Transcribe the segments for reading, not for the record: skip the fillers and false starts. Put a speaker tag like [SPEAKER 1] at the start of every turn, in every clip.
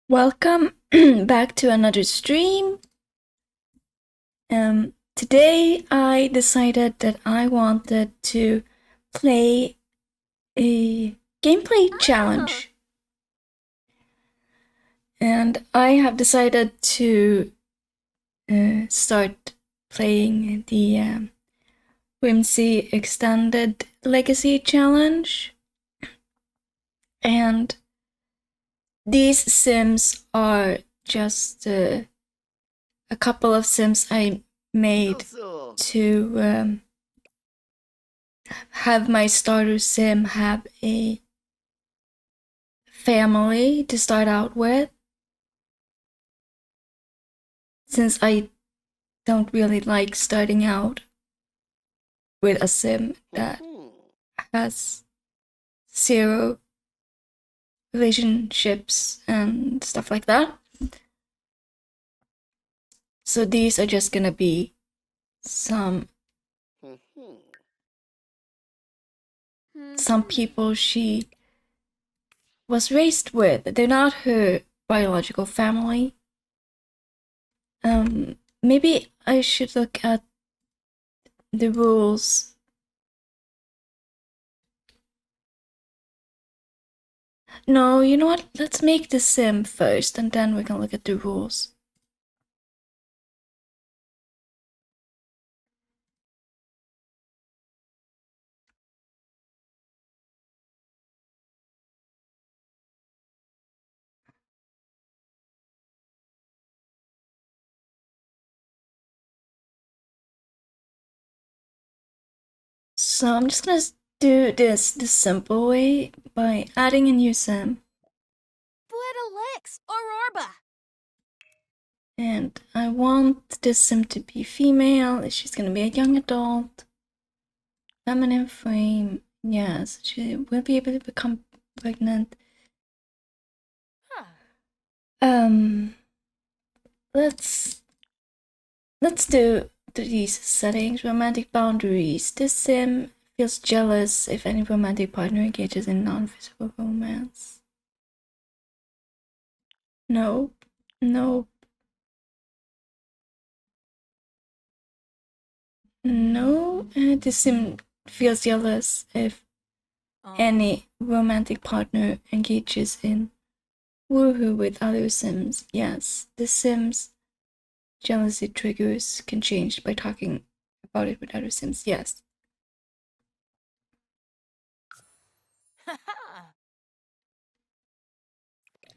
[SPEAKER 1] Welcome back to another stream. Today I decided that I wanted to play a gameplay challenge. And I have decided to start playing the Whimsy Extended Legacy Challenge. And these sims are just a couple of sims I made to have my starter sim have a family to start out with, since I don't really like starting out with a sim that has zero relationships and stuff like that. So these are just gonna be some people she was raised with. They're not her biological family. Maybe I should look at the rules. No, you know what? Let's make the sim first, and then we can look at the rules. So I'm just gonna do this the simple way by adding a new sim. And I want this sim to be female. She's gonna be a young adult. Feminine frame. Yes, she will be able to become pregnant. Let's do these settings. Romantic boundaries. This sim feels jealous if any romantic partner engages in non-physical romance. Nope. Nope. No. This sim feels jealous if any romantic partner engages in woohoo with other sims. Yes, the sims jealousy triggers can change by talking about it with other sims. Yes.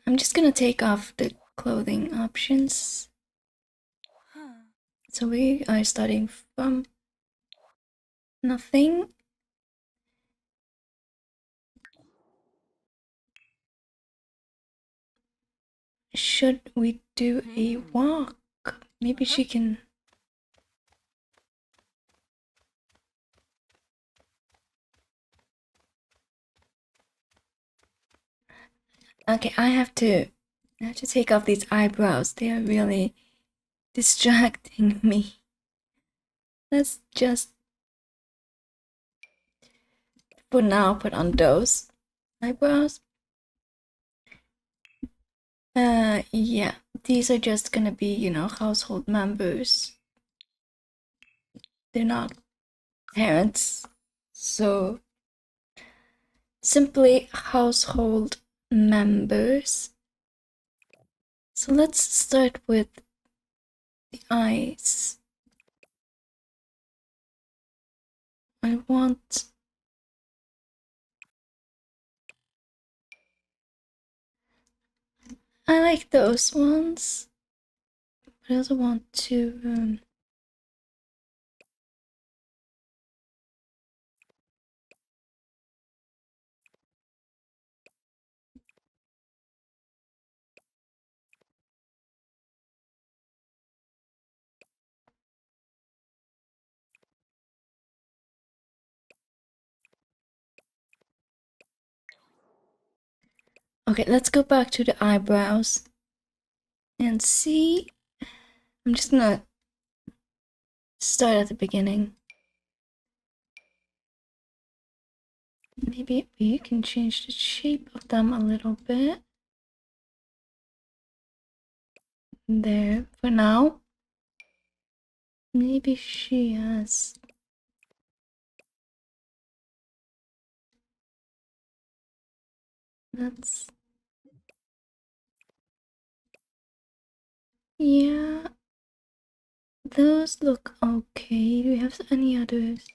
[SPEAKER 1] I'm just gonna take off the clothing options. So we are starting from nothing. Should we do a walk? Maybe she can. Okay, I have to take off these eyebrows. They are really distracting me. Let's just for now put on those eyebrows. Yeah, these are just gonna be, you know, household members. They're not parents, so simply household members. So let's start with the eyes. I like those ones, but I also want to okay, let's go back to the eyebrows and see. I'm just gonna start at the beginning. Maybe we can change the shape of them a little bit. there for now. Maybe she has. That's. Yeah. Those look okay. Do we have any others?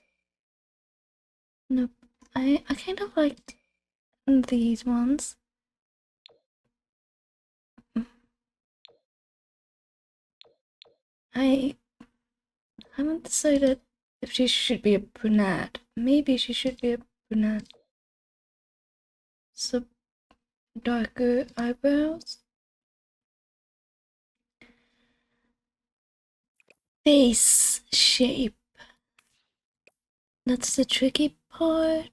[SPEAKER 1] Nope. I kind of liked these ones. I haven't decided if she should be a brunette. Maybe she should be a brunette. So darker eyebrows. Face shape. That's the tricky part.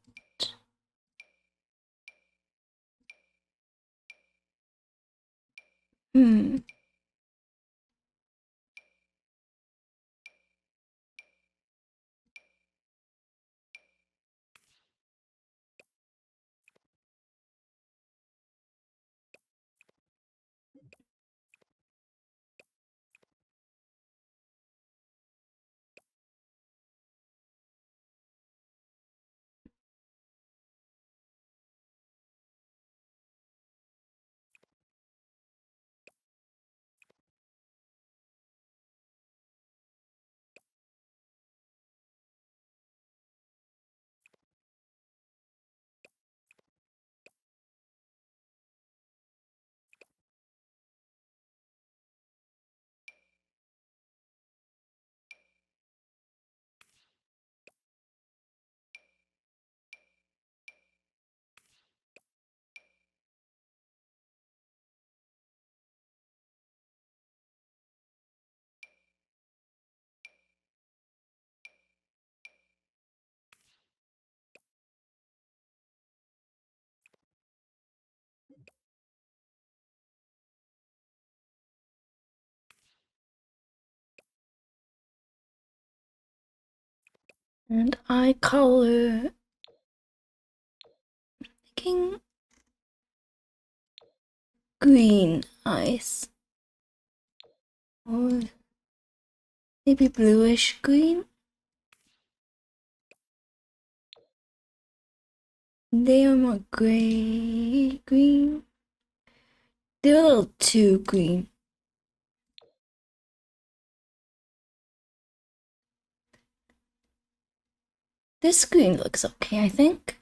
[SPEAKER 1] Hmm. And eye color. Thinking green eyes. Or maybe bluish green. They are more gray green. They're a little too green. This green looks okay, I think.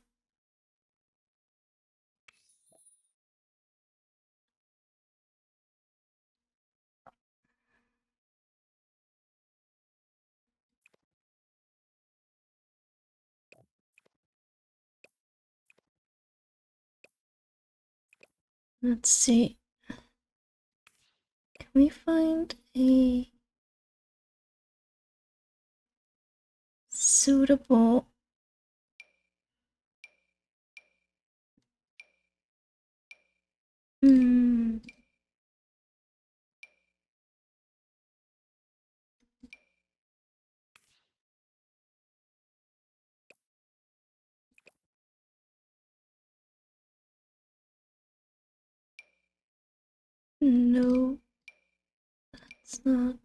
[SPEAKER 1] Let's see. Can we find a suitable no. It's not.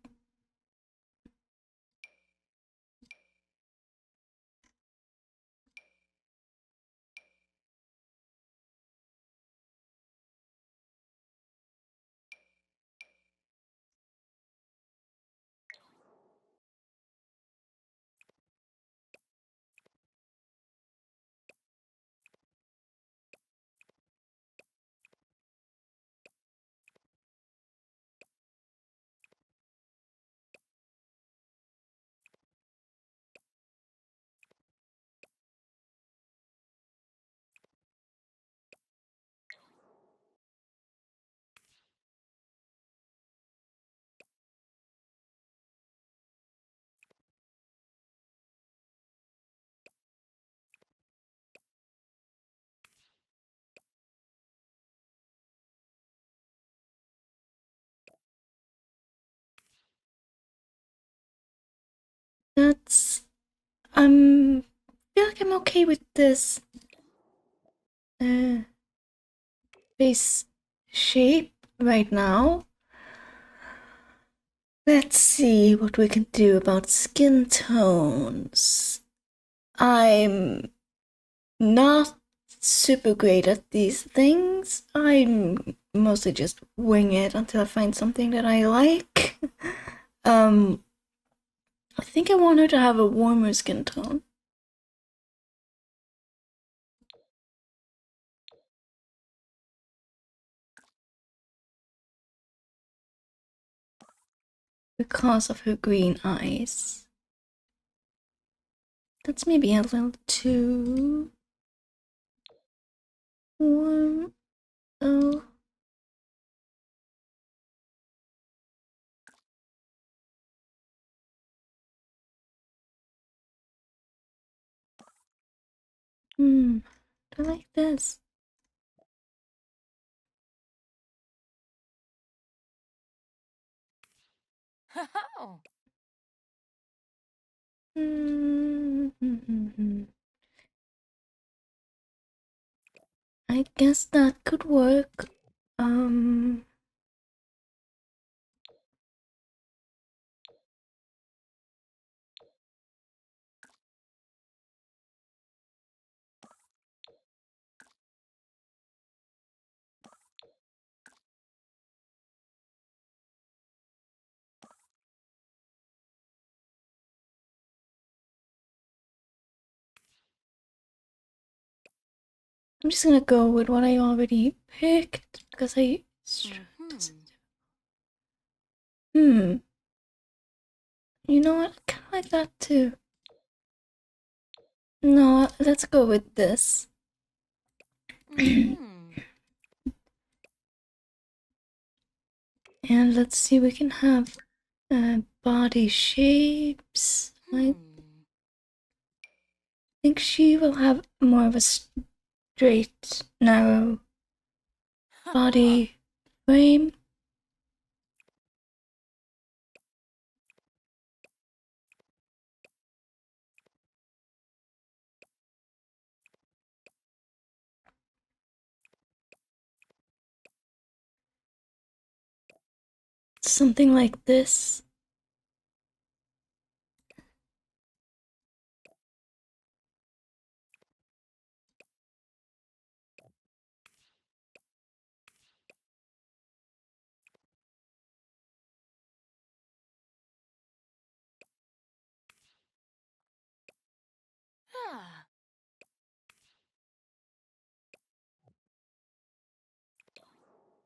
[SPEAKER 1] That's feel like I'm okay with this face shape right now. Let's see what we can do about skin tones. I'm not super great at these things. I'm mostly just wing it until I find something that I like. I think I want her to have a warmer skin tone. Because of her green eyes. That's maybe a little too warm. Oh. I like this. I guess that could work. I'm just gonna go with what I already picked because I. You know what? I kinda like that too. No, let's go with this. And let's see, we can have body shapes. I think she will have more of a straight, narrow body frame. Something like this.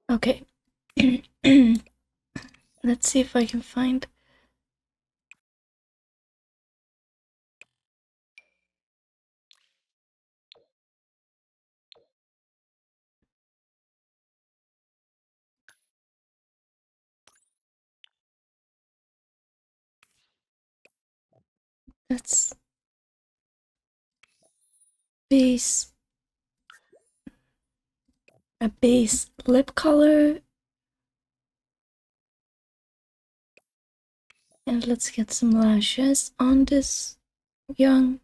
[SPEAKER 1] Okay. Let's see if I can find. That's base. A base lip color. And let's get some lashes on this young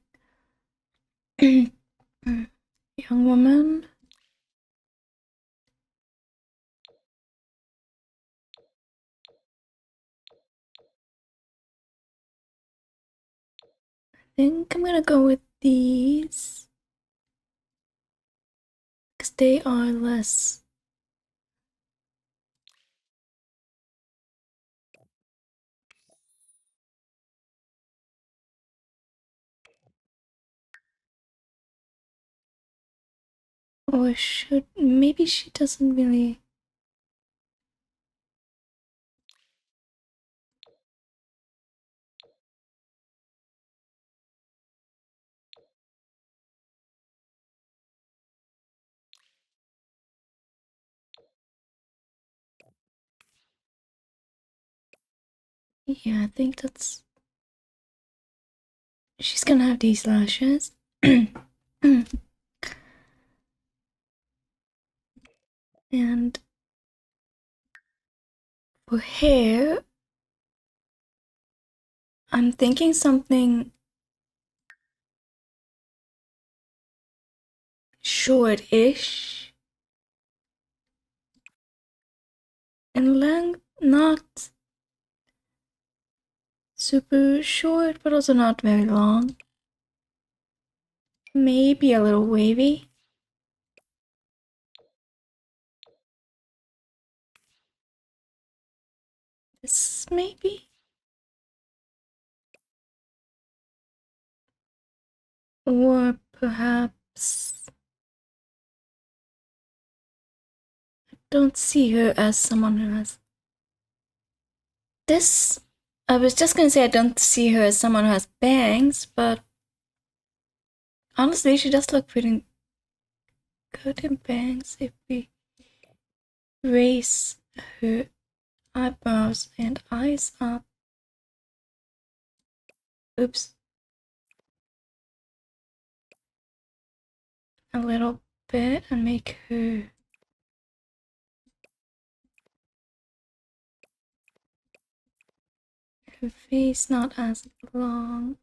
[SPEAKER 1] young woman. I think I'm gonna go with these because they are less. Or should maybe she doesn't really. Yeah, I think that's. She's gonna have these lashes. And for hair, I'm thinking something short-ish in length, not super short, but also not very long. Maybe a little wavy. This maybe? Or perhaps I don't see her as someone who has this. I was just gonna say I don't see her as someone who has bangs, but honestly, she does look pretty good in bangs if we raise her eyebrows and eyes up. Oops. A little bit and make her face not as long.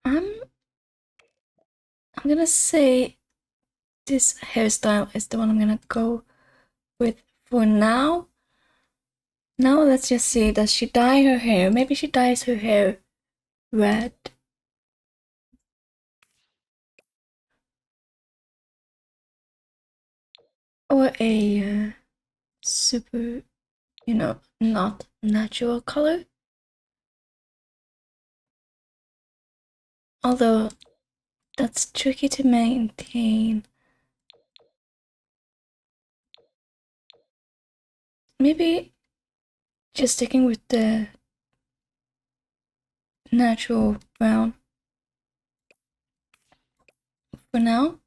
[SPEAKER 1] I'm gonna say this hairstyle is the one I'm gonna go with for now. Now let's just see, does she dye her hair? Maybe she dyes her hair red. Or a super, not natural color. Although that's tricky to maintain. Maybe just sticking with the natural brown for now.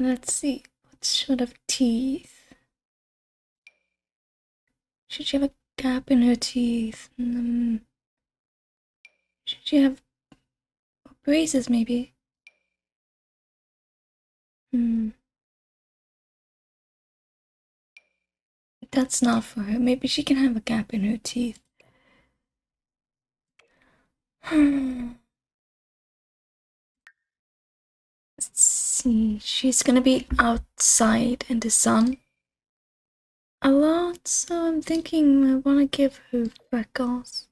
[SPEAKER 1] Let's see, what sort of teeth? Should she have a gap in her teeth? Should she have braces maybe? That's not for her. Maybe she can have a gap in her teeth. Let's see. She's gonna be outside in the sun a lot, so I'm thinking I wanna give her freckles.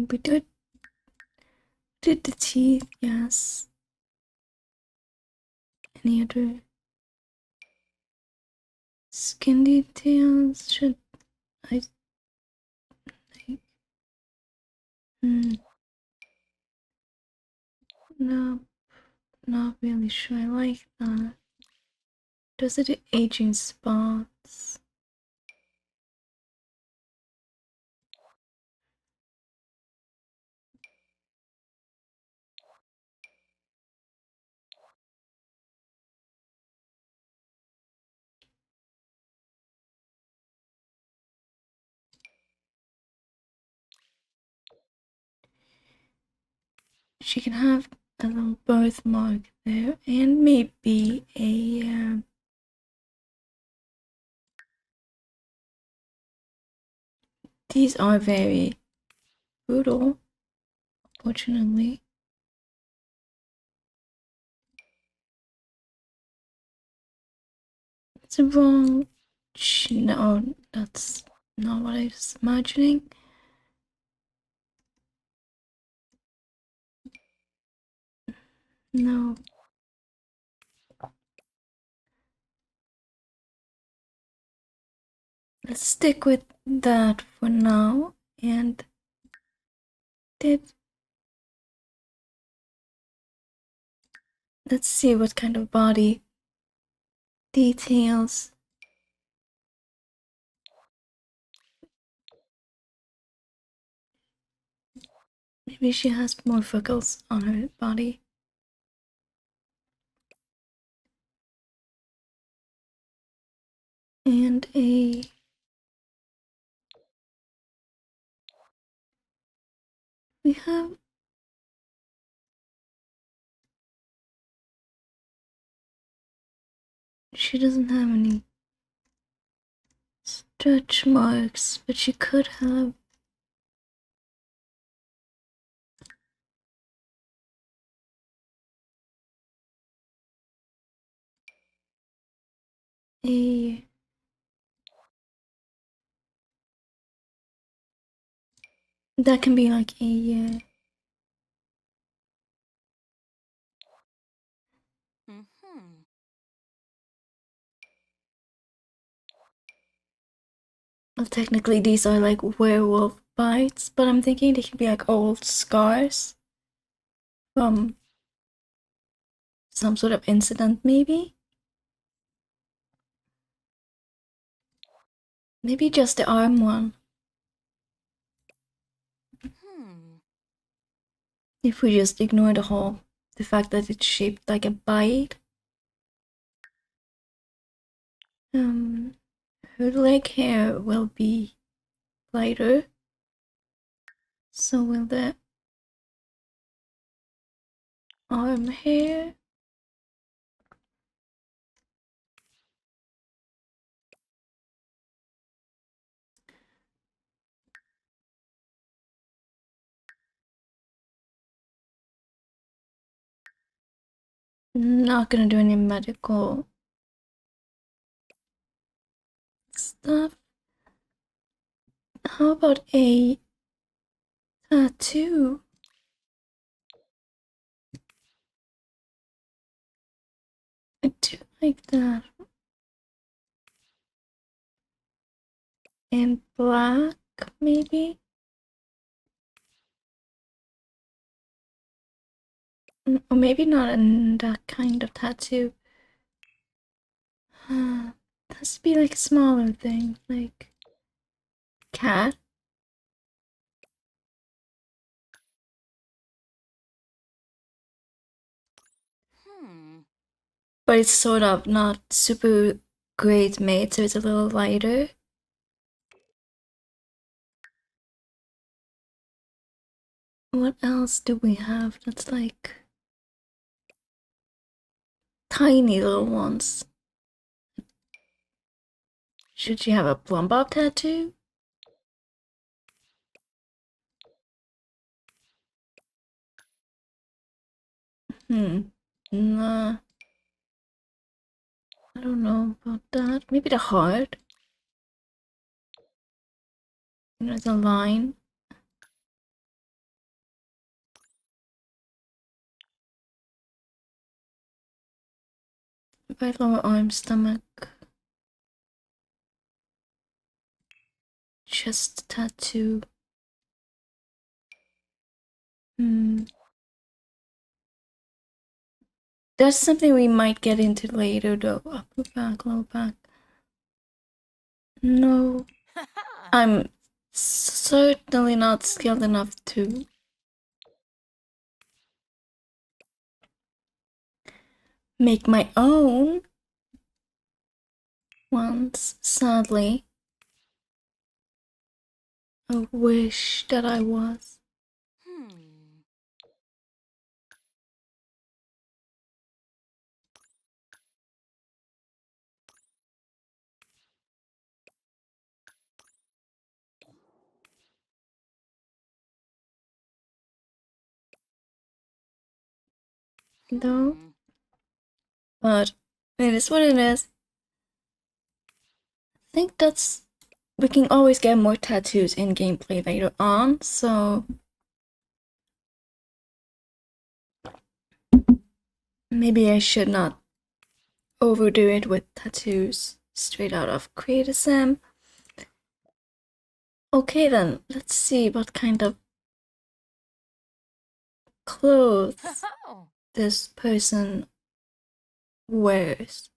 [SPEAKER 1] We did the teeth, yes. Any other skin details? Should I think? No, not really sure. I like that. Those are the aging spots. She can have a little birthmark there, and maybe a these are very brutal, fortunately. It's a wrong. No, that's not what I was imagining. No. Let's stick with that for now. And let's see what kind of body details Maybe she has more freckles on her body. And we have she doesn't have any stretch marks, but she could have a that can be like a well, technically these are like werewolf bites, but I'm thinking they can be like old scars from some sort of incident, maybe. Maybe just the arm one. If we just ignore the fact that it's shaped like a bite. Her leg hair will be lighter. So will the arm hair. Not gonna do any medical stuff. How about a tattoo? I do like that. And black, maybe? Or maybe not in that kind of tattoo. It has to be like a smaller thing, like cat. But it's sort of not super great made, so it's a little lighter. What else do we have that's like tiny little ones? Should she have a plum bob tattoo? Nah. I don't know about that. Maybe the heart. You know, the line. Right lower arm, stomach. Chest tattoo. That's something we might get into later though. Upper back, lower back. No. I'm certainly not skilled enough to make my own ones, sadly. I wish that I was. No. But it is what it is. I think that's we can always get more tattoos in gameplay later on, so maybe I should not overdo it with tattoos straight out of Creator Sim. Okay then, let's see what kind of clothes this person wears.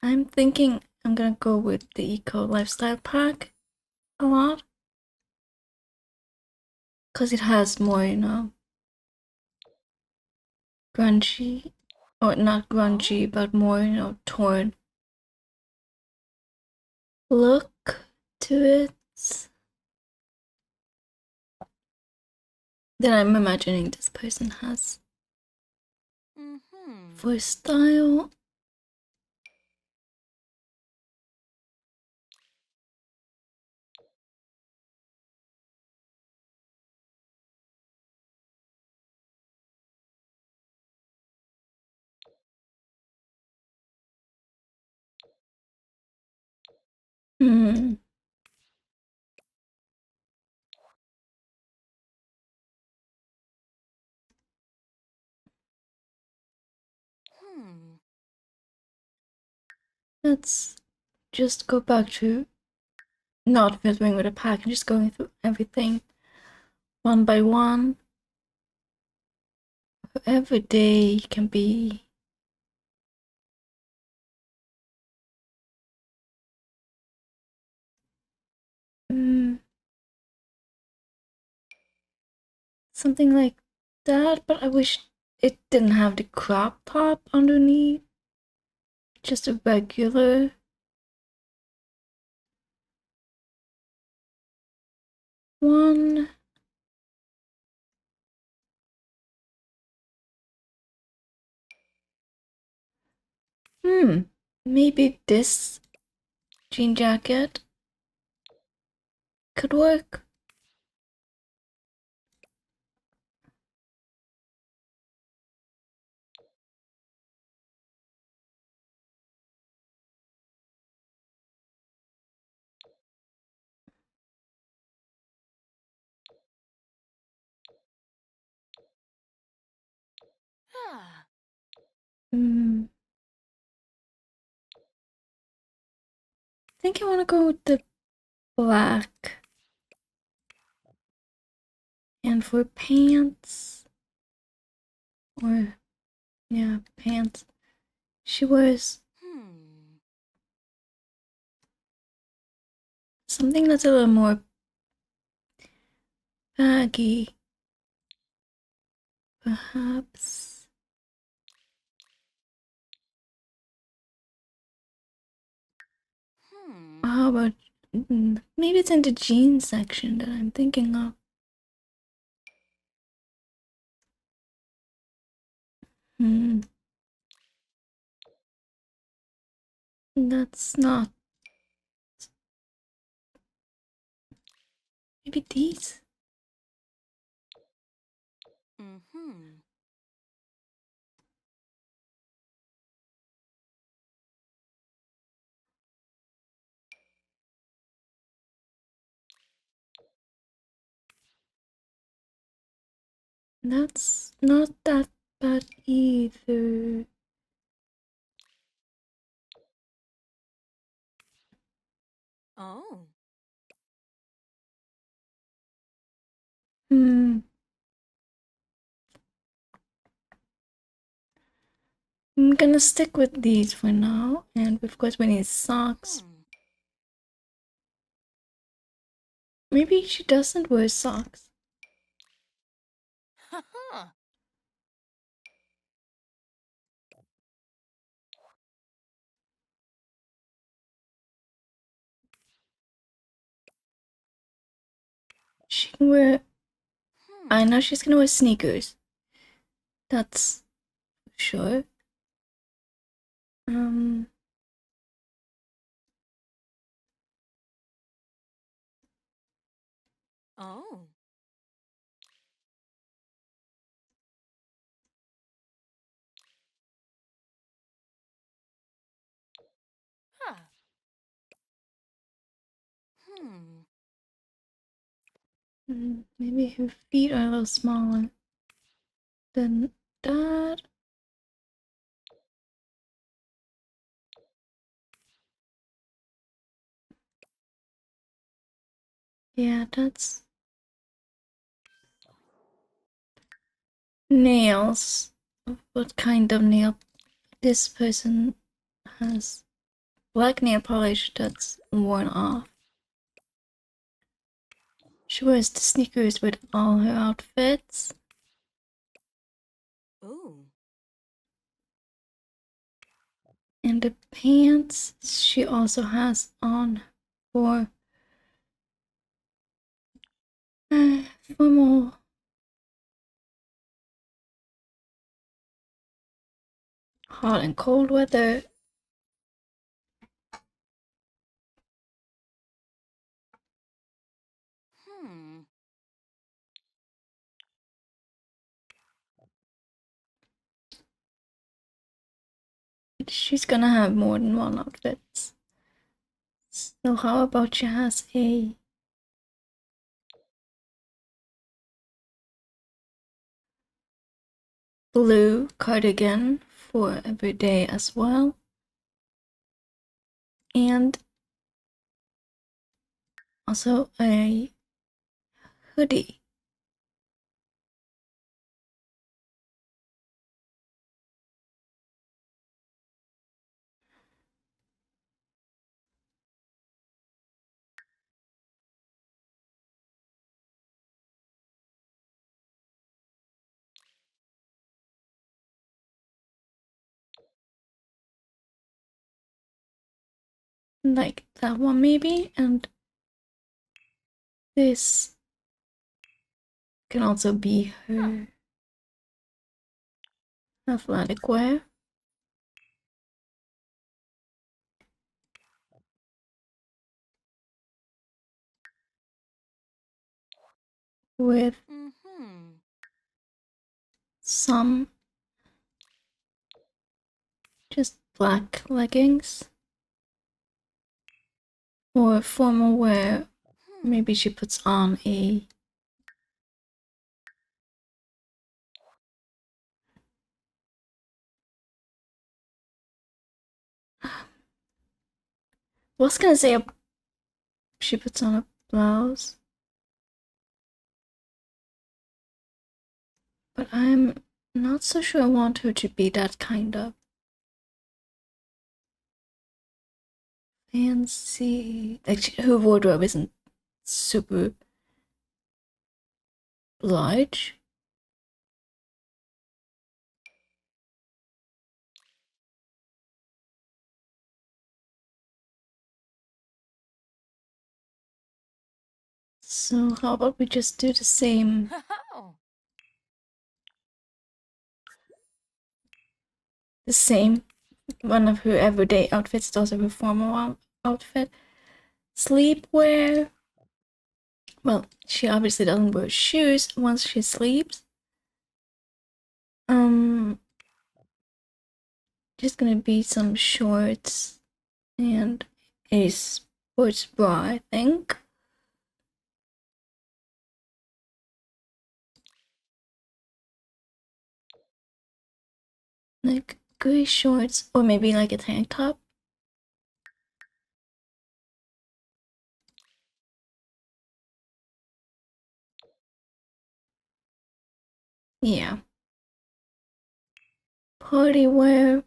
[SPEAKER 1] I'm thinking I'm gonna go with the eco lifestyle pack a lot. Because it has more, you know, grungy, or not grungy, but more, you know, torn look to it that I'm imagining this person has. For style, let's just go back to not fiddling with a pack and just going through everything one by one. Every day can be something like that, but I wish it didn't have the crop top underneath. Just a regular one. Maybe this jean jacket could work. I think I want to go with the black. And for pants, or yeah, pants, she wears something that's a little more baggy, perhaps. How about maybe it's in the jeans section that I'm thinking of. That's not. Maybe these. That's not that bad either. I'm gonna stick with these for now, and of course we need socks. Maybe she doesn't wear socks. She can wear. I know she's gonna wear sneakers. That's sure. Maybe her feet are a little smaller than that. Yeah, that's nails. What kind of nail? This person has black nail polish that's worn off. She wears the sneakers with all her outfits.
[SPEAKER 2] Ooh.
[SPEAKER 1] And the pants she also has on for formal hot and cold weather. She's gonna have more than one outfit. So how about she has a blue cardigan for every day as well. And also a hoodie. Like that one maybe, and this can also be her athletic wear. With some just black leggings. Or formal wear, maybe she puts on a was gonna say she puts on a blouse, but I'm not so sure I want her to be that kind of fancy. Like her wardrobe isn't super large. So how about we just do the same? The same. One of her everyday outfits is also her formal outfit. Sleepwear. Well, she obviously doesn't wear shoes once she sleeps. Just gonna be some shorts and a sports bra, I think. Like gray shorts, or maybe like a tank top. Yeah. Party wear.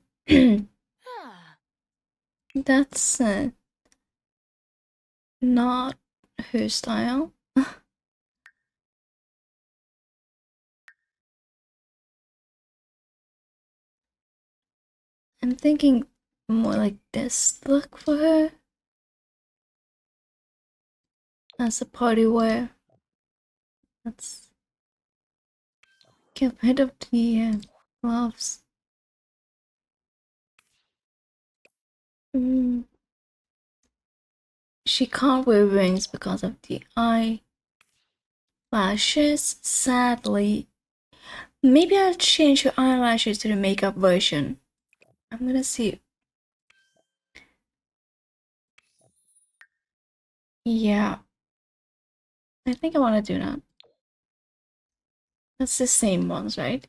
[SPEAKER 1] That's not her style. I'm thinking more like this look for her as a party wear. Let's get rid of the gloves. She can't wear rings because of the eyelashes, sadly. Maybe I'll change her eyelashes to the makeup version. I'm gonna see. Yeah. I think I want to do that. That's the same ones, right?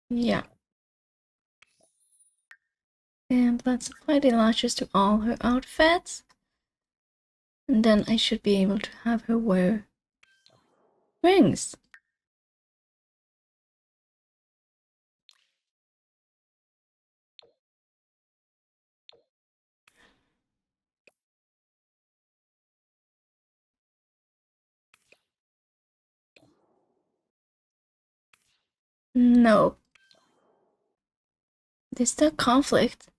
[SPEAKER 1] Yeah. And let's apply the lashes to all her outfits. And then I should be able to have her wear rings. No. Is there conflict?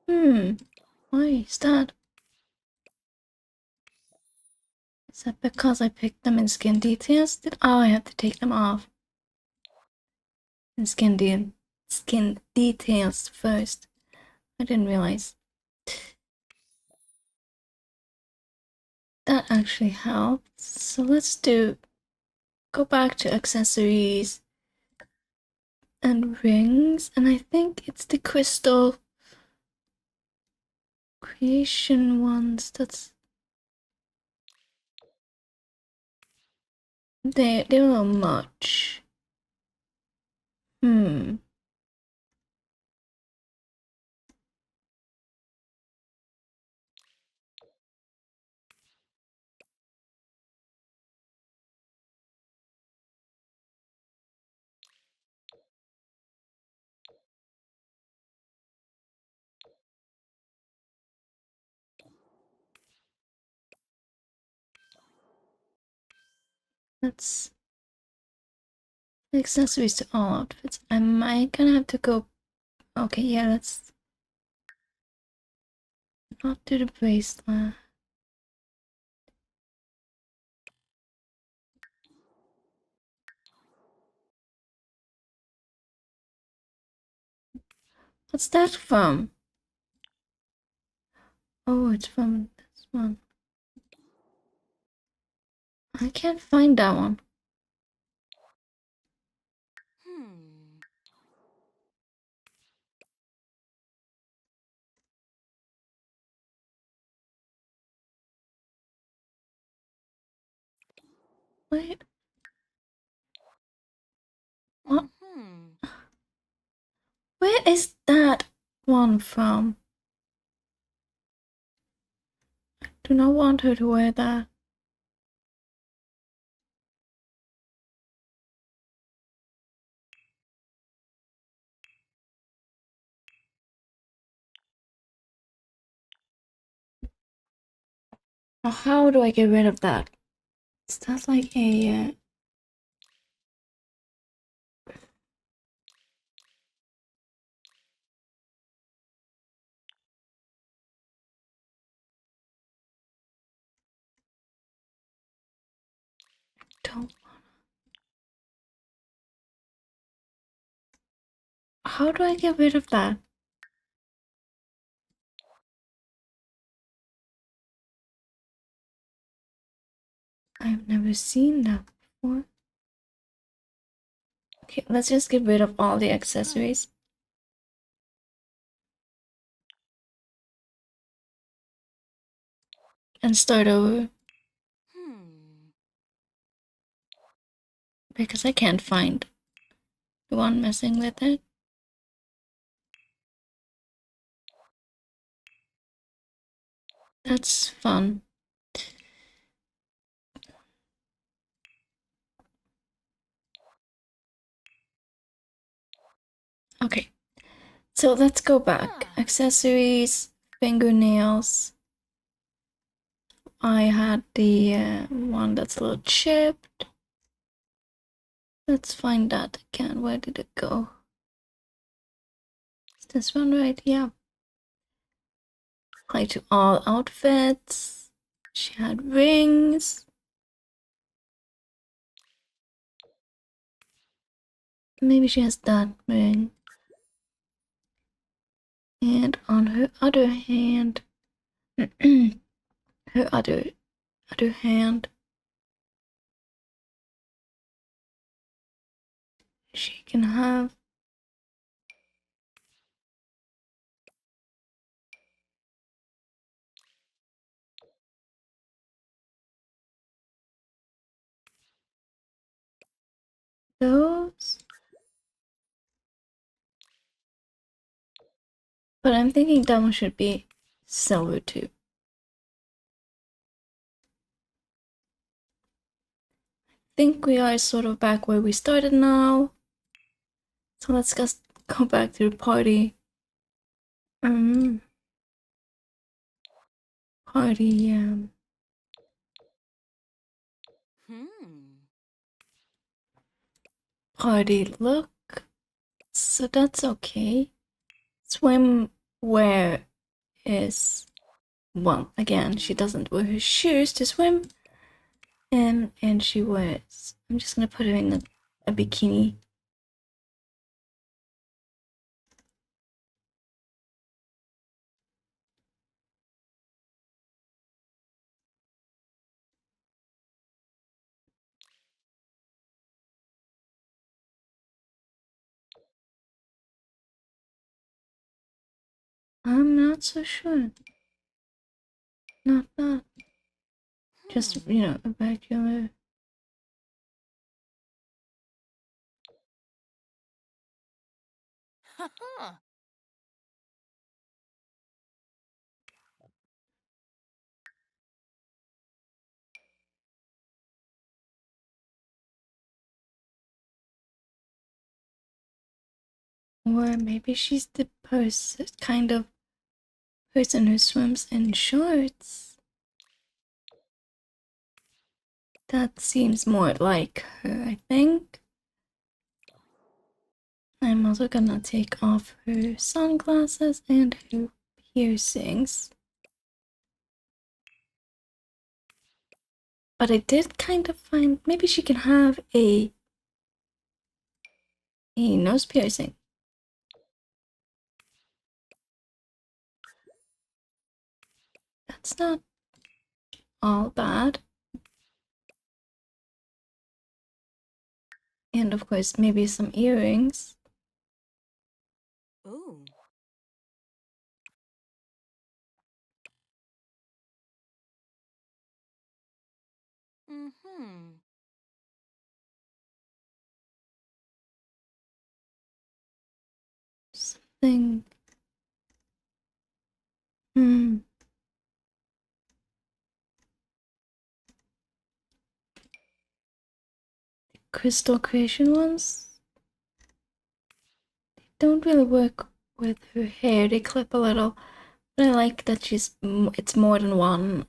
[SPEAKER 1] Why is that? Is that because I picked them in skin details? Oh, I have to take them off. In skin details first. I didn't realize. That actually helps. So let's go back to accessories and rings, and I think it's the crystal creation ones. They're a little much. That's accessories to all outfits. I might gonna have to go. Okay, yeah, let's not do the bracelet. What's that from? Oh, it's from this one. I can't find that one. Wait. What? Where is that one from? Do not want her to wear that. Now, how do I get rid of that? Is that like a don't. How do I get rid of that? I've never seen that before. Okay, let's just get rid of all the accessories. And start over. Because I can't find the one messing with it. That's fun. Okay, so let's go back. Accessories, fingernails. I had the one that's a little chipped. Let's find that again. Where did it go? Is this one right? Yeah. Apply to all outfits. She had rings. Maybe she has that ring. And on her other hand, her other hand, she can have those. But I'm thinking that one should be silver too. I think we are sort of back where we started now. So let's just go back to the party. Party, party look, so that's okay. Swimwear is, well, again, she doesn't wear her shoes to swim, and she wears, I'm just gonna put her in a bikini. I'm not so sure. Not that. Just, a regular. Or maybe she's the kind of person who swims in shorts. That seems more like her, I think. I'm also gonna take off her sunglasses and her piercings. But I did kind of find maybe she can have a nose piercing. That's not all bad. And of course, maybe some earrings.
[SPEAKER 2] Ooh. Mm-hmm.
[SPEAKER 1] Something. Hmm. Crystal creation ones don't really work with her hair. They clip a little. But I like that it's more than one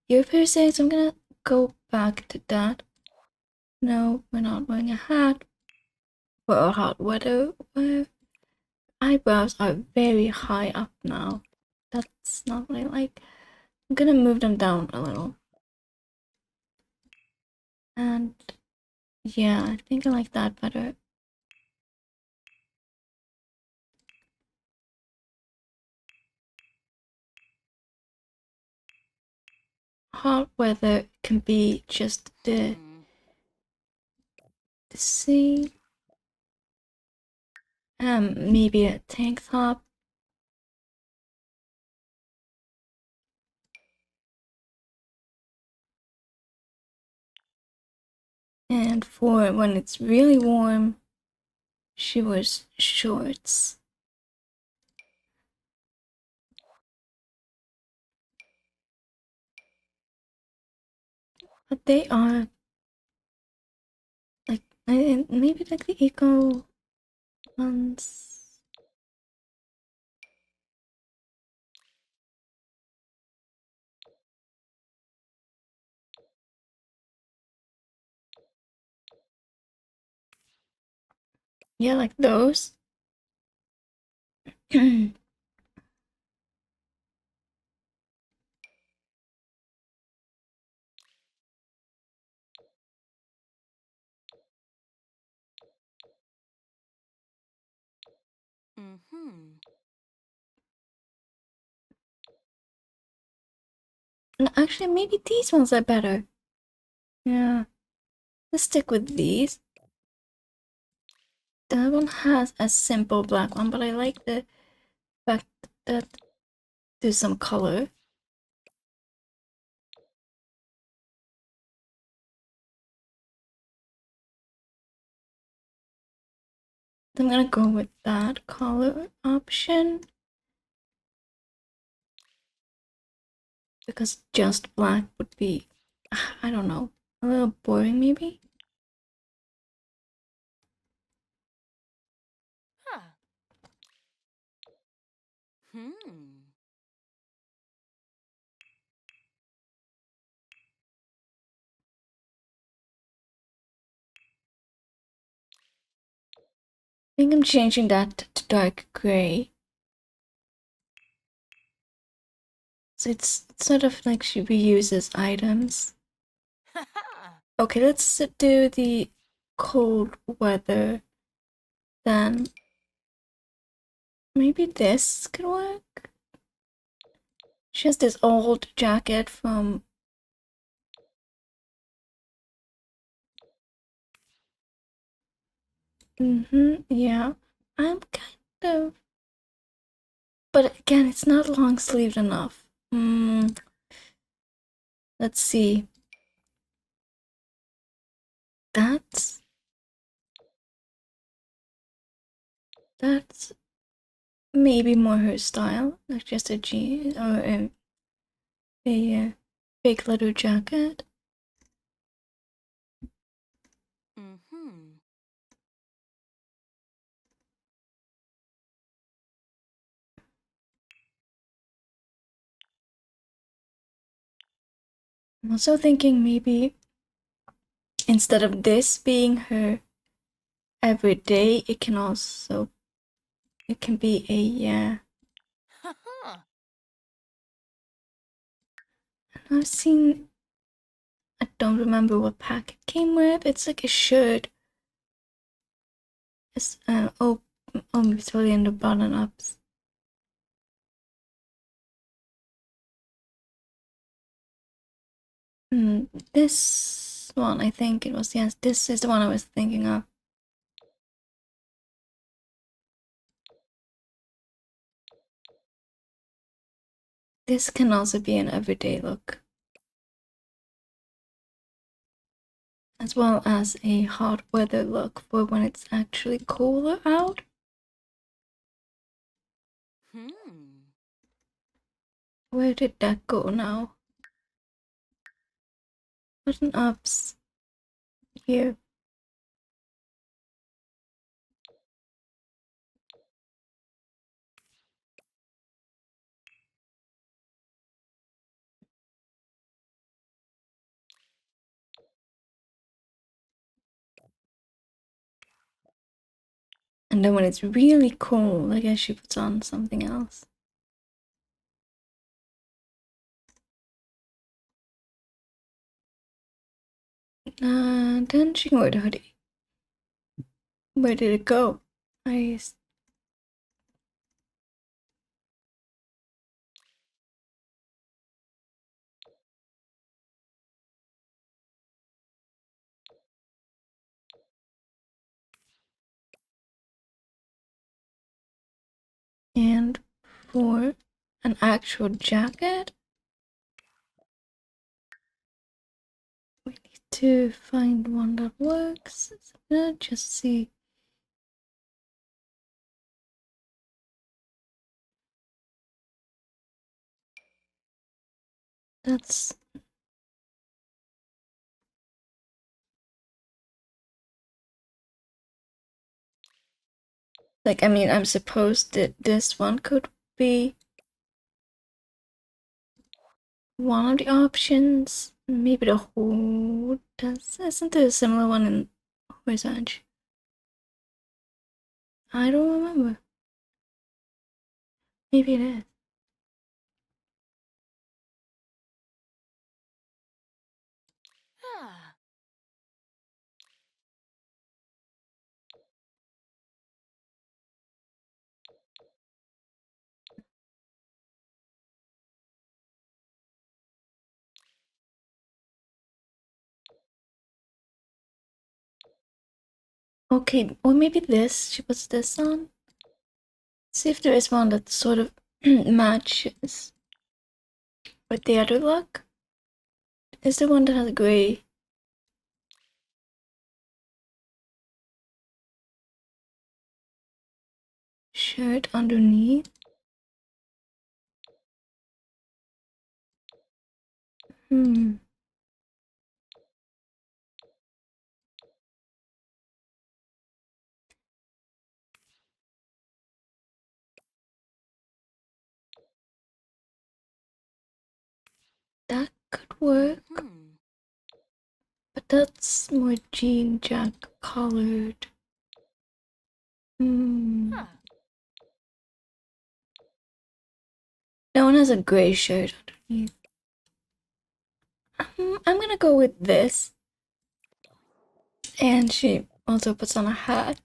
[SPEAKER 1] ear piercing, so I'm gonna go back to that. No, we're not wearing a hat for hot weather. Where eyebrows are very high up now. That's not what I like. I'm gonna move them down a little. And yeah, I think I like that better. Hot weather can be just the same. Maybe a tank top. And for when it's really warm, she wears shorts. But they are like maybe like the eco ones. Yeah, like those.
[SPEAKER 2] Mm-hmm.
[SPEAKER 1] Actually, maybe these ones are better. Yeah, let's stick with these. That one has a simple black one, but I like the fact that there's some color. I'm gonna go with that color option because just black would be, I don't know, a little boring maybe.
[SPEAKER 2] Huh. Hmm.
[SPEAKER 1] think I'm changing that to dark gray. So it's sort of like she reuses items. Okay, let's do the cold weather then. Maybe this could work. She has this old jacket from yeah. I'm kind of, but again, it's not long sleeved enough. Let's see. That's maybe more her style, like just a jean or a big leather jacket. I'm also thinking maybe instead of this being her everyday, it can be a yeah. I've seen, I don't remember what pack it came with. It's like a shirt. It's it's really in the button ups. This one, I think it was, yes, this is the one I was thinking of. This can also be an everyday look, as well as a hot weather look for when it's actually cooler out. Where did that go now? Button ups here. And then when it's really cold, I guess she puts on something else. Then she can wear the hoodie. Where did it go? And for an actual jacket, we need to find one that works. So just see. That's like, I mean, I'm supposed that this one could be one of the options. Maybe the whole isn't there a similar one in Horizonte? I don't remember. Maybe it is. Okay, or maybe this. She puts this on. See if there is one that sort of matches with the other look. Is the one that has a gray shirt underneath? That could work. But that's more jean jack colored.
[SPEAKER 2] Huh.
[SPEAKER 1] No one has a gray shirt underneath. I'm gonna go with this. And she also puts on a hat.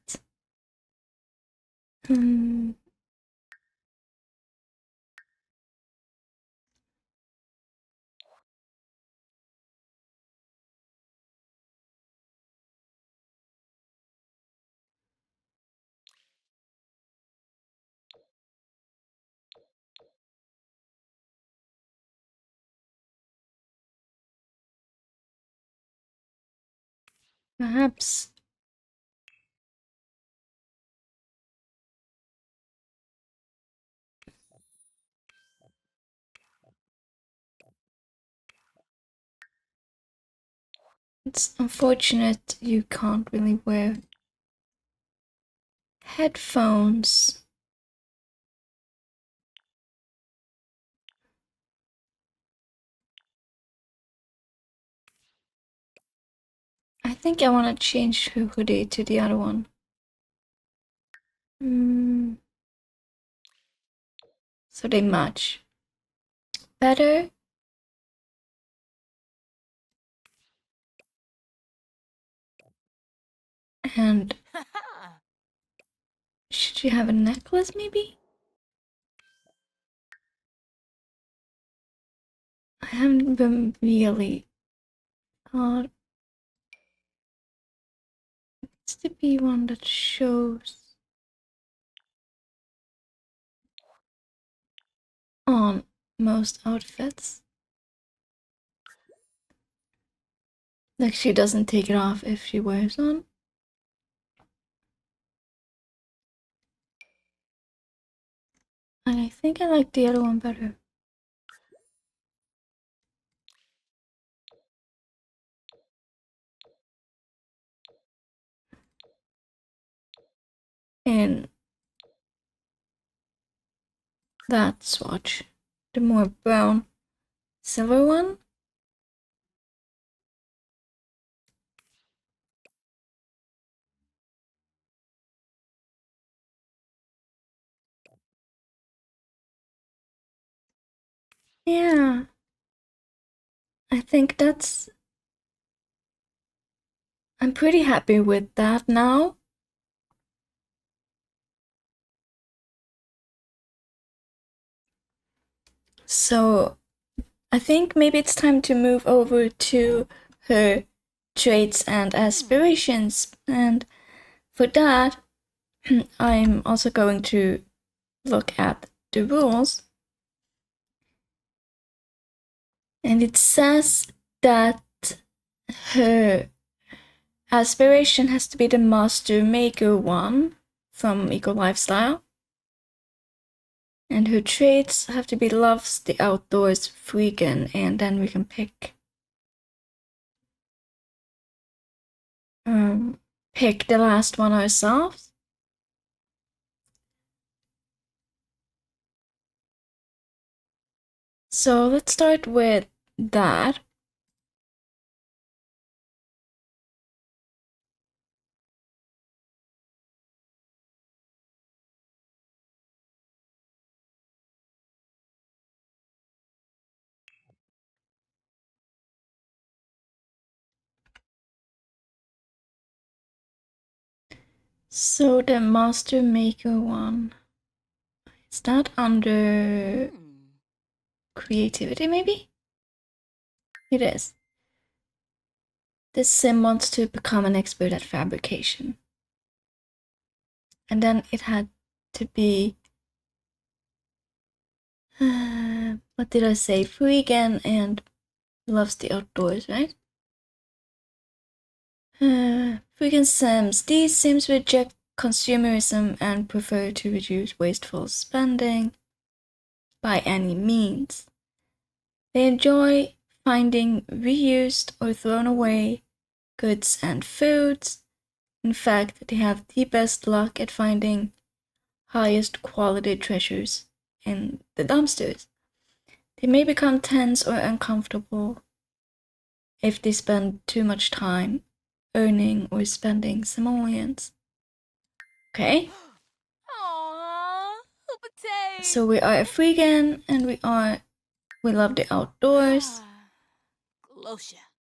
[SPEAKER 1] Perhaps it's unfortunate you can't really wear headphones. I think I want to change her hoodie to the other one. So they match better. And should you have a necklace maybe? I haven't been really thought. It needs to be one that shows on most outfits. Like she doesn't take it off if she wears on. And I think I like the other one better. In that swatch, the more brown silver one. Yeah, I think I'm pretty happy with that now. So I think maybe it's time to move over to her traits and aspirations. And for that, I'm also going to look at the rules. And it says that her aspiration has to be the master maker one from Eco Lifestyle. And her traits have to be loves the outdoors, vegan, and then we can pick the last one ourselves. So let's start with that. So the master maker one, is that under creativity maybe? It is. This sim wants to become an expert at fabrication. And then it had to be, what did I say? Vegan and loves the outdoors, right? Vegan sims. These sims reject consumerism and prefer to reduce wasteful spending by any means. They enjoy finding reused or thrown away goods and foods. In fact, they have the best luck at finding highest quality treasures in the dumpsters. They may become tense or uncomfortable if they spend too much time earning or spending simoleons. Okay, So we are a freegan, and we love the outdoors.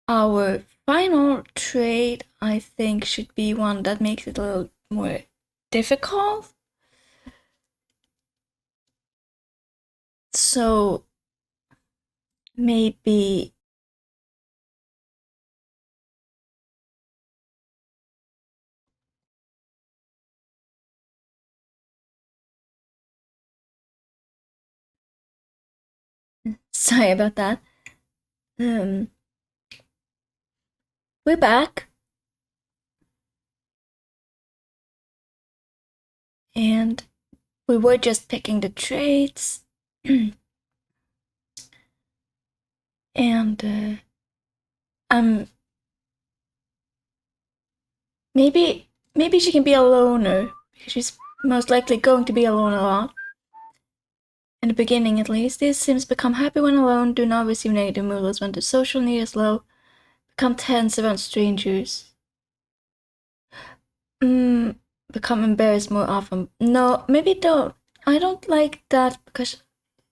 [SPEAKER 1] Our final trait, I think, should be one that makes it a little more difficult. So maybe sorry about that. We're back. And we were just picking the traits. And maybe she can be a loner, because she's most likely going to be alone a lot. In the beginning, at least. These Sims become happy when alone, do not receive negative moods when the social need is low, become tense around strangers. Become embarrassed more often. No, maybe don't. I don't like that, because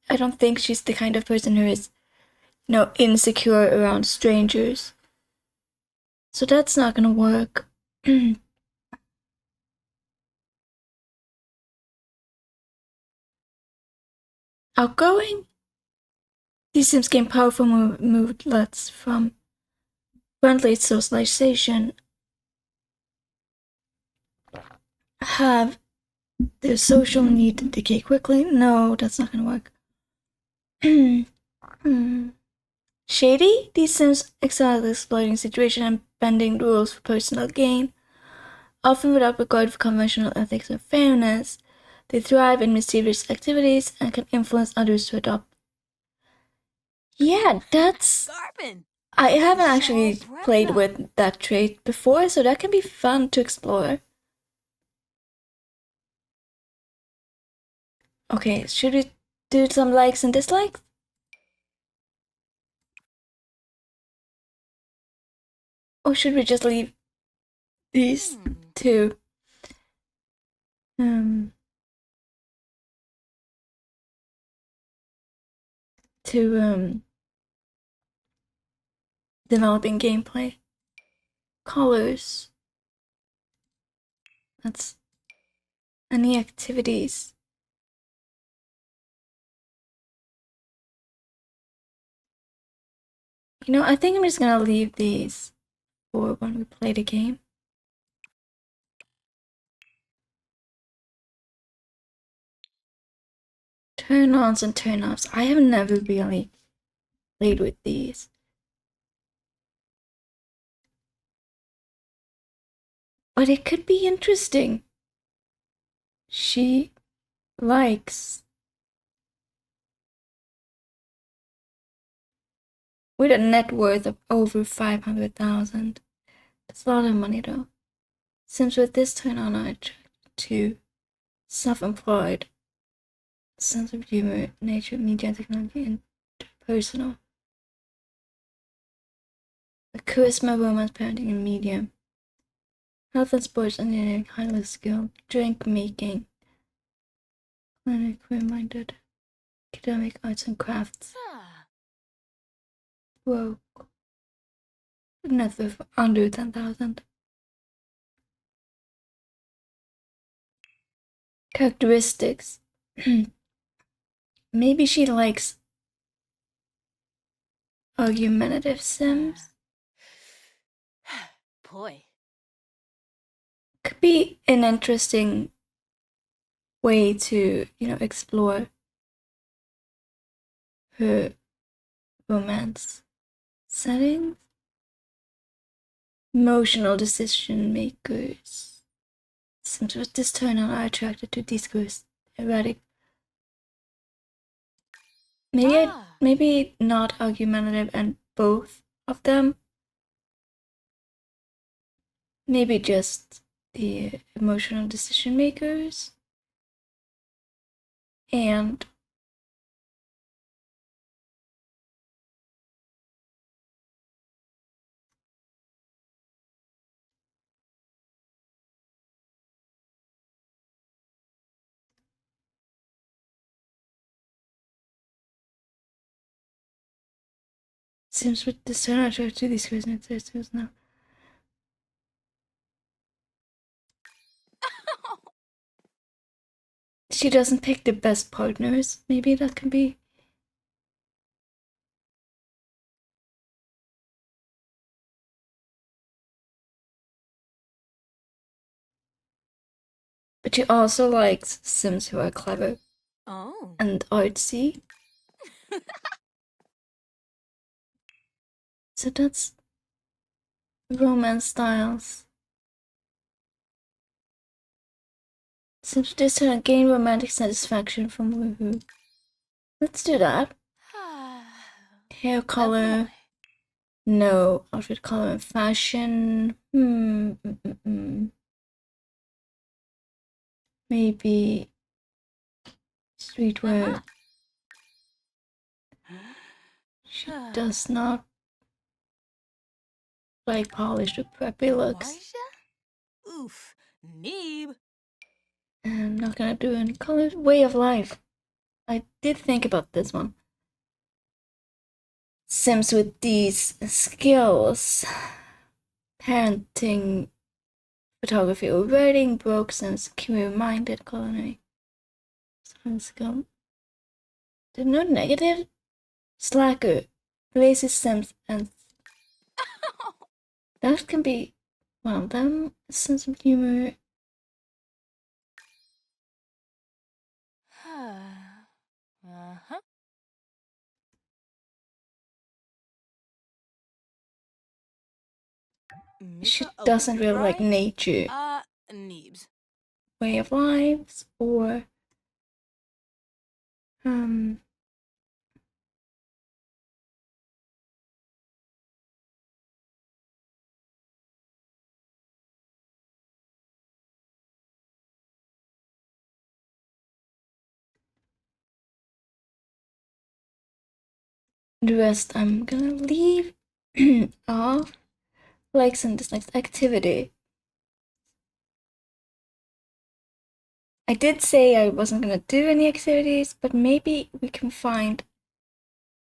[SPEAKER 1] I don't think she's the kind of person who is, insecure around strangers. So that's not gonna work. Outgoing? These Sims gain powerful moodlets from friendly socialization. Have their social need decay quickly? No, that's not gonna work. Shady? These Sims excel at exploiting situations and bending rules for personal gain, often without regard for conventional ethics or fairness. They thrive in mischievous activities and can influence others to adopt. Yeah, that's... I haven't actually played with that trait before, so that can be fun to explore. Okay, should we do some likes and dislikes? Or should we just leave these two? To developing gameplay. Colors. That's any activities. I think I'm just gonna leave these for when we play the game. Turn-ons and turn-offs. I have never really played with these. But it could be interesting. She likes... With a net worth of over 500,000. That's a lot of money though. Sims with this turn-on are attracted to self-employed, sense of humor, nature, media, technology, and personal. A charisma, romance, parenting, and medium. Health and sports, engineering, highly skilled, drink making, career-minded, academic, arts and crafts. Broke. Net worth under 10,000. Characteristics. Maybe she likes argumentative Sims.
[SPEAKER 2] Boy.
[SPEAKER 1] Could be an interesting way to, explore her romance settings. Emotional decision makers. Sims with this turn on are attracted to discourse, erratic. Maybe not argumentative and both of them. Maybe just the emotional decision makers. And Seems with the senator to these questions now. She doesn't pick the best partners. Maybe that can be. But she also likes Sims who are clever and artsy. So that's romance styles. Sims just gain romantic satisfaction from woohoo. Let's do that. Hair color. No. Outfit color and fashion. Maybe streetwear. She does not like polished or preppy looks.
[SPEAKER 2] Oof. Neeb.
[SPEAKER 1] I'm not gonna do any color. Way of life. I did think about this one. Sims with these skills. Parenting, photography or writing, broke Sims, career-minded, culinary. Skill. There's no negative. Slacker, lazy Sims, and that can be one of them. Sense of humor. She doesn't really like nature.
[SPEAKER 2] Neebs.
[SPEAKER 1] Way of lives or the rest I'm gonna leave off. Likes and dislikes. Activity. I did say I wasn't gonna do any activities, but maybe we can find.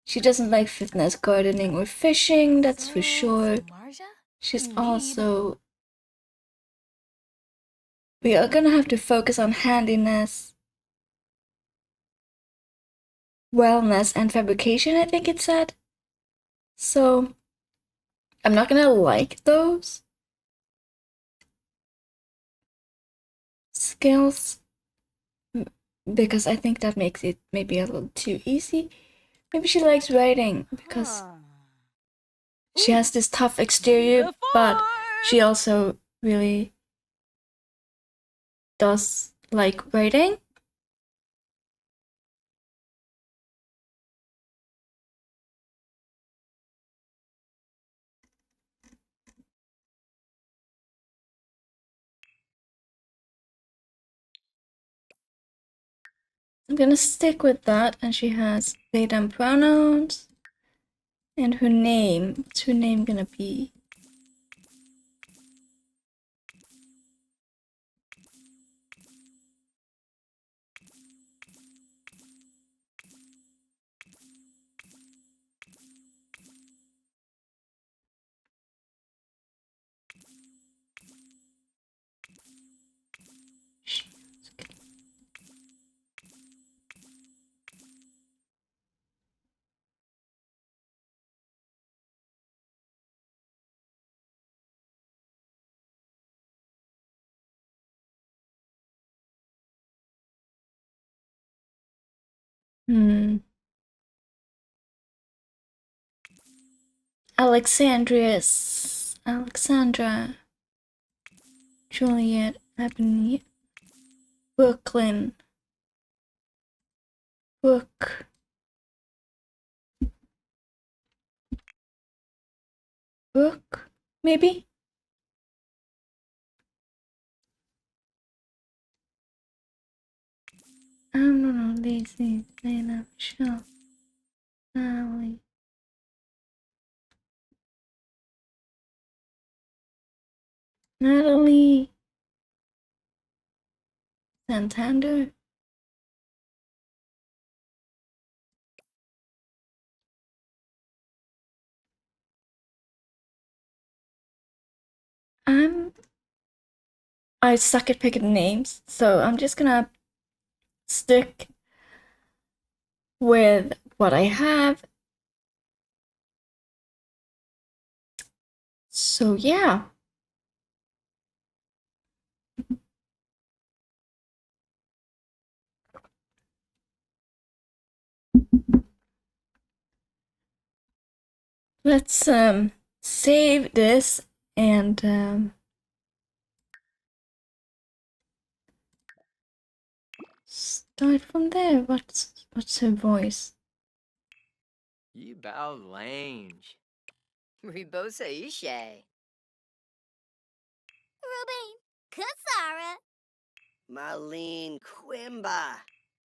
[SPEAKER 1] She doesn't like fitness, gardening, or fishing, that's for sure. She's also. We are gonna have to focus on handiness, wellness, and fabrication, I think it said. So, I'm not gonna like those skills because I think that makes it maybe a little too easy. Maybe she likes writing because she has this tough exterior, but she also really does like writing. I'm gonna stick with that, and she has they them pronouns. And her name, what's her name gonna be? Alexandra, Juliet, Ebony, Brooklyn, Brooke, Brooke, maybe? I don't know, Lacey, Lena, Michelle, Natalie. Natalie Santander. I suck at picking names, so I'm just gonna stick with what I have. So yeah. Let's save this and start from there. What's her voice?
[SPEAKER 3] You bow lange.
[SPEAKER 4] Ribosa Ishe.
[SPEAKER 5] Ruby, Kasara,
[SPEAKER 4] Marlene Quimba.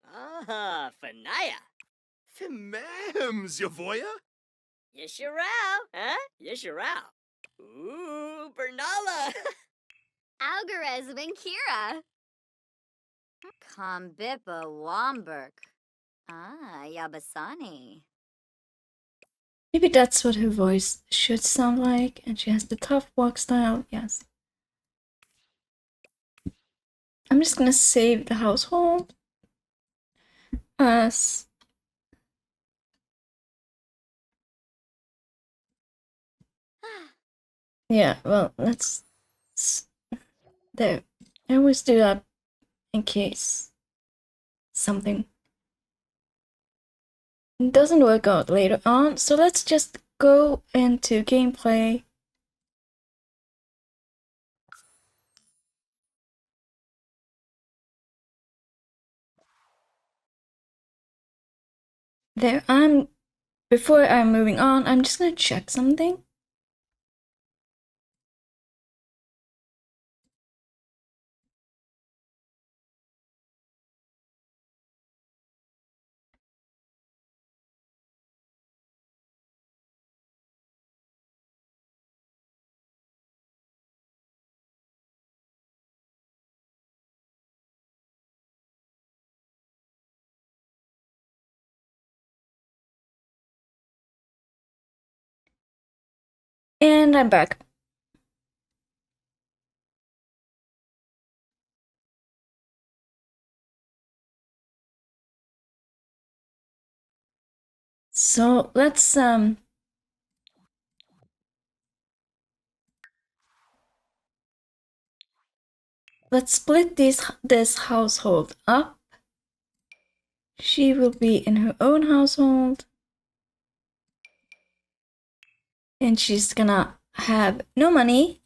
[SPEAKER 4] Ah, Fanaya.
[SPEAKER 3] Femmes, Yavoya?
[SPEAKER 4] Yesharao, huh? Yesharao. Ooh, Bernala.
[SPEAKER 5] Algarez Vinkira, Kambipa Womberg. Ah, Yabasani.
[SPEAKER 1] Maybe that's what her voice should sound like, and she has the tough walk style. Yes. I'm just gonna save the household as yeah. Well, let's there. I always do that in case something doesn't work out later on. So let's just go into gameplay. There, before I'm moving on, I'm just gonna check something. And I'm back. So let's split this household up. She will be in her own household. And she's gonna have no money.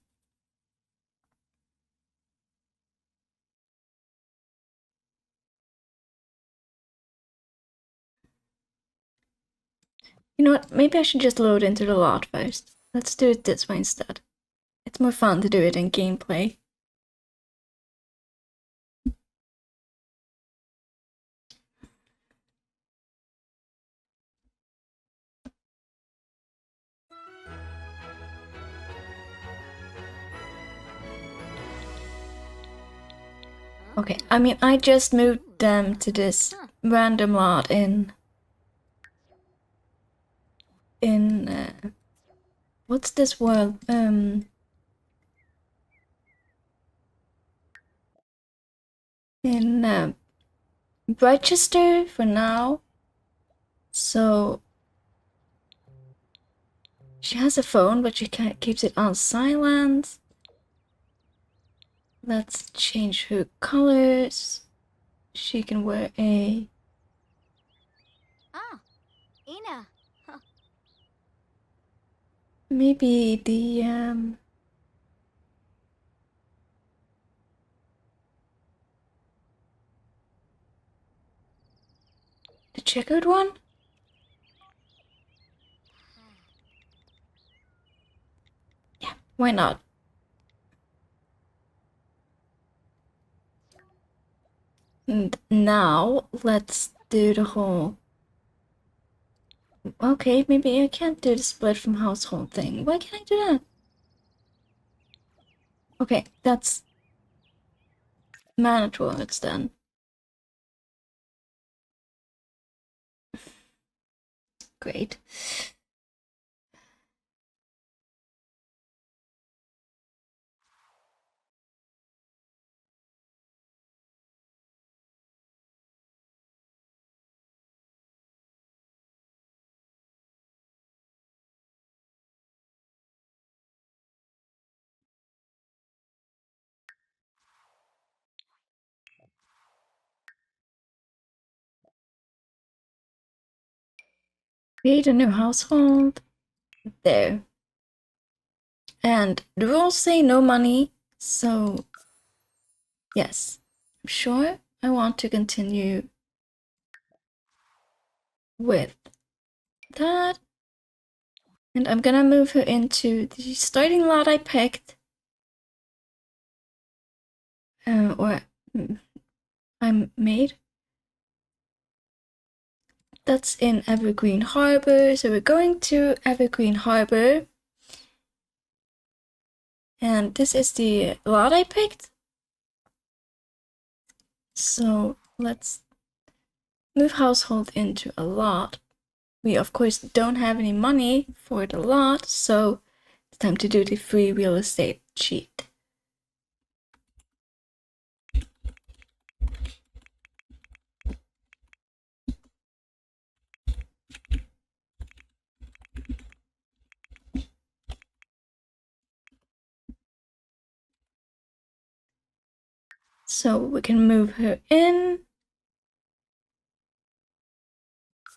[SPEAKER 1] You know what? Maybe I should just load into the lot first. Let's do it this way instead. It's more fun to do it in gameplay. Okay, I mean, I just moved them to this random lot in what's this world? In Rochester for now. So she has a phone, but she keeps it on silent. Let's change her colors. She can wear a
[SPEAKER 5] Ina,
[SPEAKER 1] maybe the checkered one. Yeah, why not? And now let's do the whole. Okay, maybe I can't do the split from household thing. Why can't I do that? Okay, that's man towards then. Great. Create a new household. There. And the rules say no money, so yes, I'm sure I want to continue with that. And I'm gonna move her into the starting lot I picked. Or I made. That's in Evergreen Harbor. So we're going to Evergreen Harbor. And this is the lot I picked. So let's move household into a lot. We of course don't have any money for the lot, so it's time to do the free real estate cheat. So we can move her in,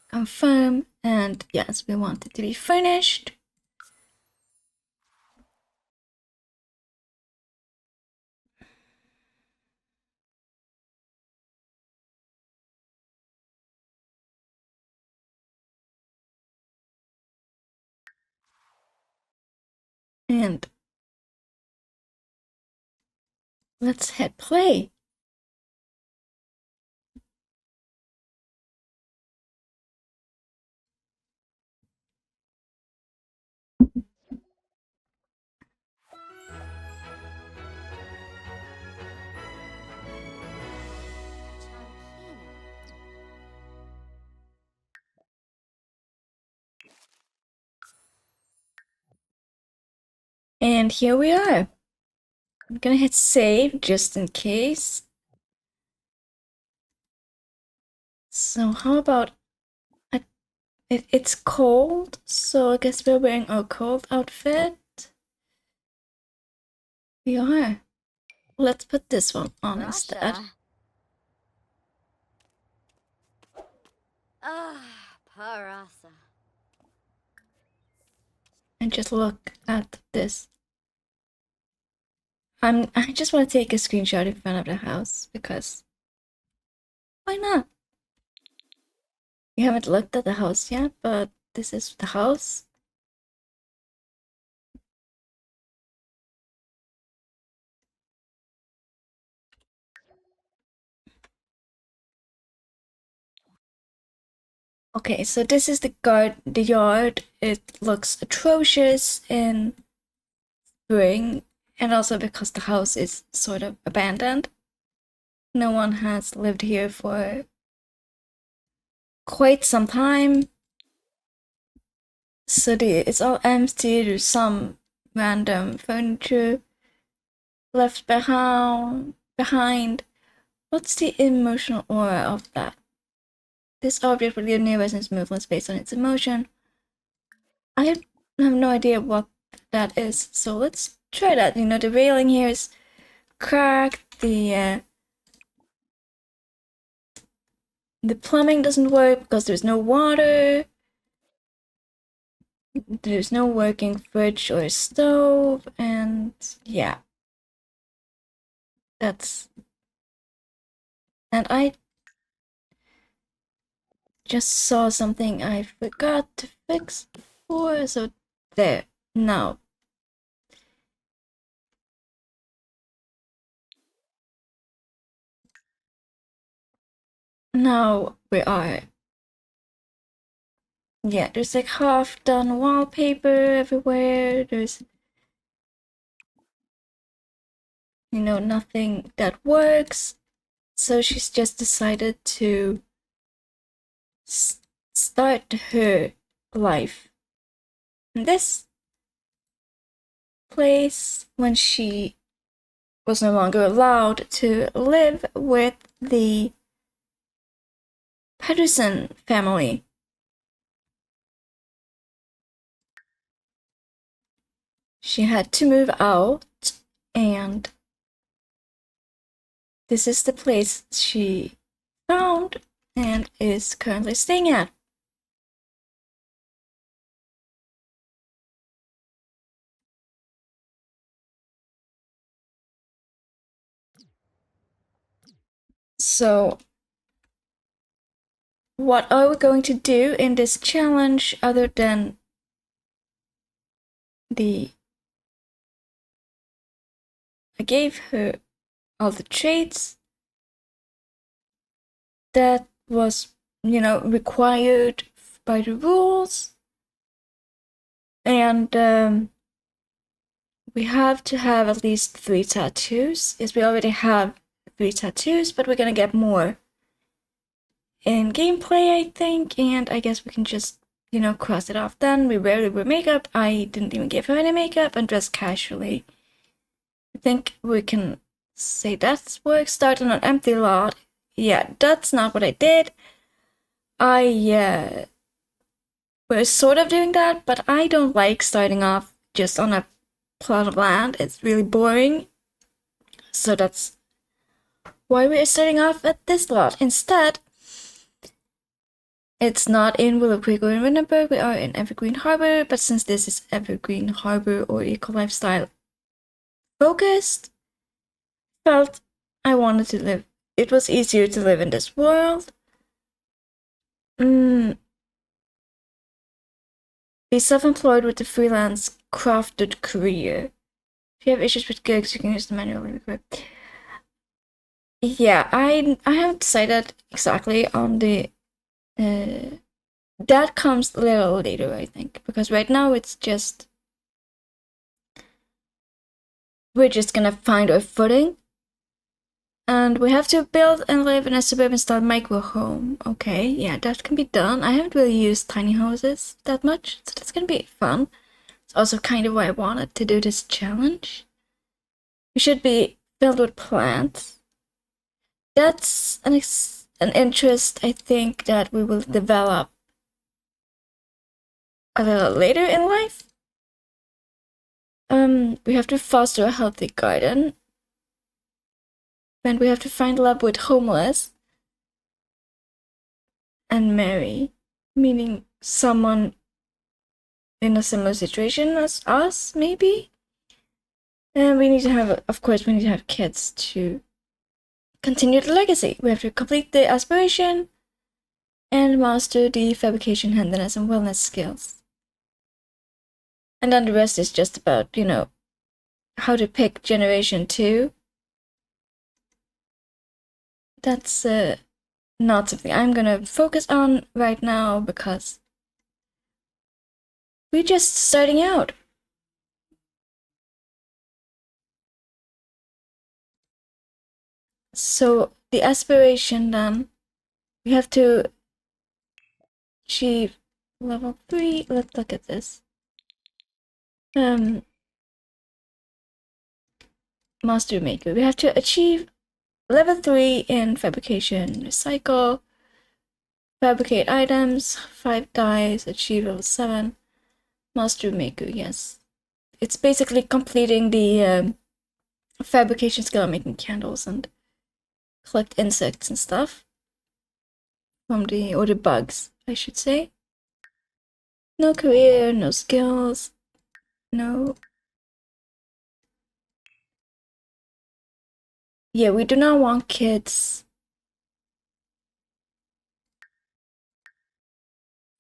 [SPEAKER 1] confirm, and yes, we want it to be finished. And let's hit play. And here we are. I'm gonna hit save just in case. So how about it's cold, so I guess we're wearing our cold outfit. We are. Let's put this one on instead.
[SPEAKER 5] Parasa.
[SPEAKER 1] And just look at this. I just want to take a screenshot in front of the house because why not? We haven't looked at the house yet, but this is the house. Okay, so this is the yard. It looks atrocious in spring, and also because the house is sort of abandoned. No one has lived here for quite some time. So it's all empty. There's some random furniture left behind. What's the emotional aura of that? This object will leave near residents movements based on its emotion. I have no idea what that is, so let's try that. You know, the railing here is cracked. The plumbing doesn't work because there's no water. There's no working fridge or stove, and yeah. And I just saw something I forgot to fix before, so there. Now. Now we are. Yeah, there's like half done wallpaper everywhere. There's, you know, nothing that works. So she's just decided to start her life in this place when she was no longer allowed to live with the Pedersen family. She had to move out, and this is the place she found and is currently staying at. So, what are we going to do in this challenge other than I gave her all the traits that was, required by the rules. And we have to have at least 3 tattoos. Yes, we already have 3 tattoos, but we're gonna get more in gameplay, I think. And I guess we can just, cross it off then. We rarely wear makeup. I didn't even give her any makeup and dress casually. I think we can say that's work. Start on an empty lot. Yeah, that's not what I did. We're sort of doing that, but I don't like starting off just on a plot of land. It's really boring. So that's why we're starting off at this lot. Instead, it's not in Willow Creek or in Winterberg. We are in Evergreen Harbor, but since this is Evergreen Harbor or eco lifestyle focused, felt I wanted to live. It was easier to live in this world. Be self-employed with a freelance crafted career. If you have issues with gigs, you can use the manual. Yeah, I haven't decided exactly on the that comes a little later, I think, because right now it's just we're just gonna find our footing. And we have to build and live in a suburban style micro home. Okay, yeah, that can be done. I haven't really used tiny houses that much, so that's gonna be fun. It's also kind of why I wanted to do this challenge. We should be filled with plants. That's an interest I think that we will develop a little later in life. We have to foster a healthy garden. And we have to find love with homeless and marry, meaning someone in a similar situation as us, maybe. And we need to have, of course, we need to have kids to continue the legacy. We have to complete the aspiration and master the fabrication, handiness, and wellness skills. And then the rest is just about, how to pick generation 2. That's not something I'm gonna focus on right now because we're just starting out. So the aspiration then, we have to achieve level 3. Let's look at this. Master Maker. We have to achieve level 3 in fabrication, recycle, fabricate items, 5 dies, achieve level 7. Master Maker, yes. It's basically completing the fabrication skill of making candles and collect insects and stuff from or the bugs, I should say. No career, no skills, no. Yeah, we do not want kids.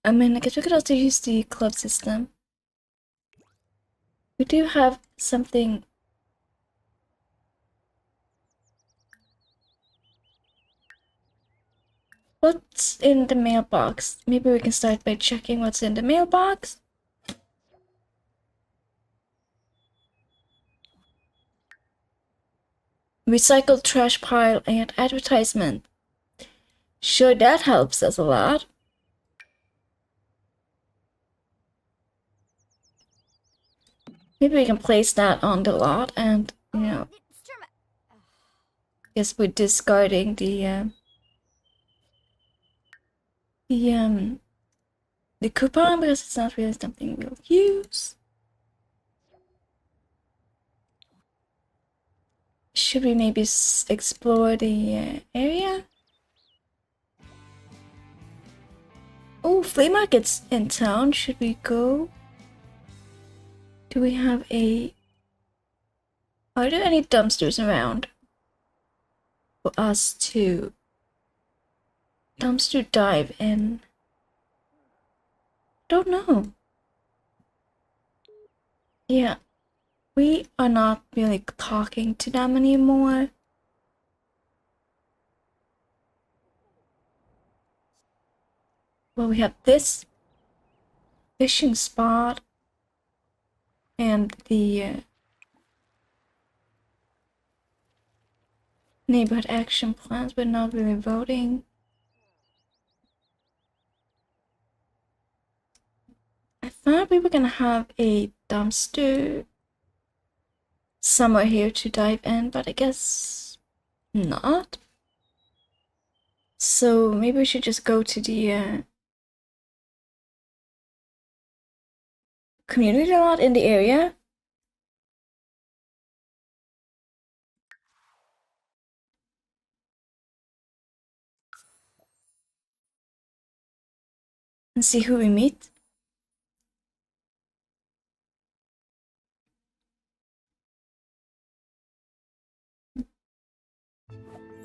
[SPEAKER 1] I mean, I guess we could also use the club system. We do have something. What's in the mailbox? Maybe we can start by checking what's in the mailbox. Recycled trash pile and advertisement. Sure, that helps us a lot. Maybe we can place that on the lot and, guess we're discarding the coupon because it's not really something we'll use. Should we maybe explore the area? Oh, flea market's in town. Should we go? Do we have are there any dumpsters around for us to dumpster dive in? Don't know. Yeah, we are not really talking to them anymore. Well, we have this fishing spot and the neighborhood action plans, but not really voting. I thought we were gonna have a dumpster somewhere here to dive in, but I guess not. So maybe we should just go to the community lot in the area. And see who we meet.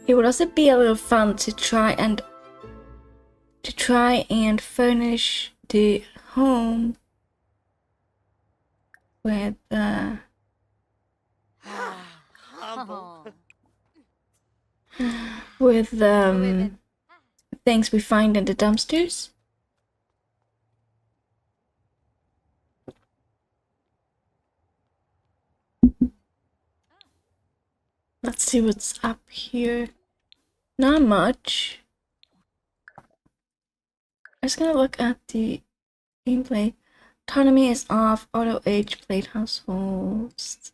[SPEAKER 1] It would also be a little fun to try and furnish the home with
[SPEAKER 5] Oh.
[SPEAKER 1] with things we find in the dumpsters. Let's see what's up here. Not much. I'm just gonna look at the gameplay. Autonomy is off. Auto age played households.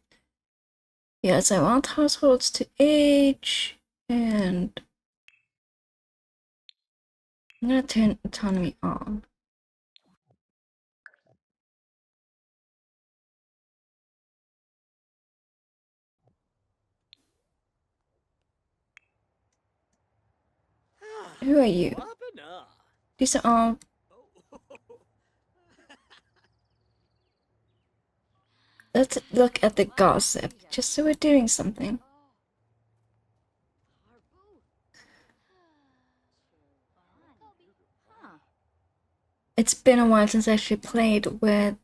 [SPEAKER 1] Yes, I want households to age, and I'm gonna turn autonomy on. Who are you? These are all. Let's look at the gossip, just so we're doing something. It's been a while since I actually played with.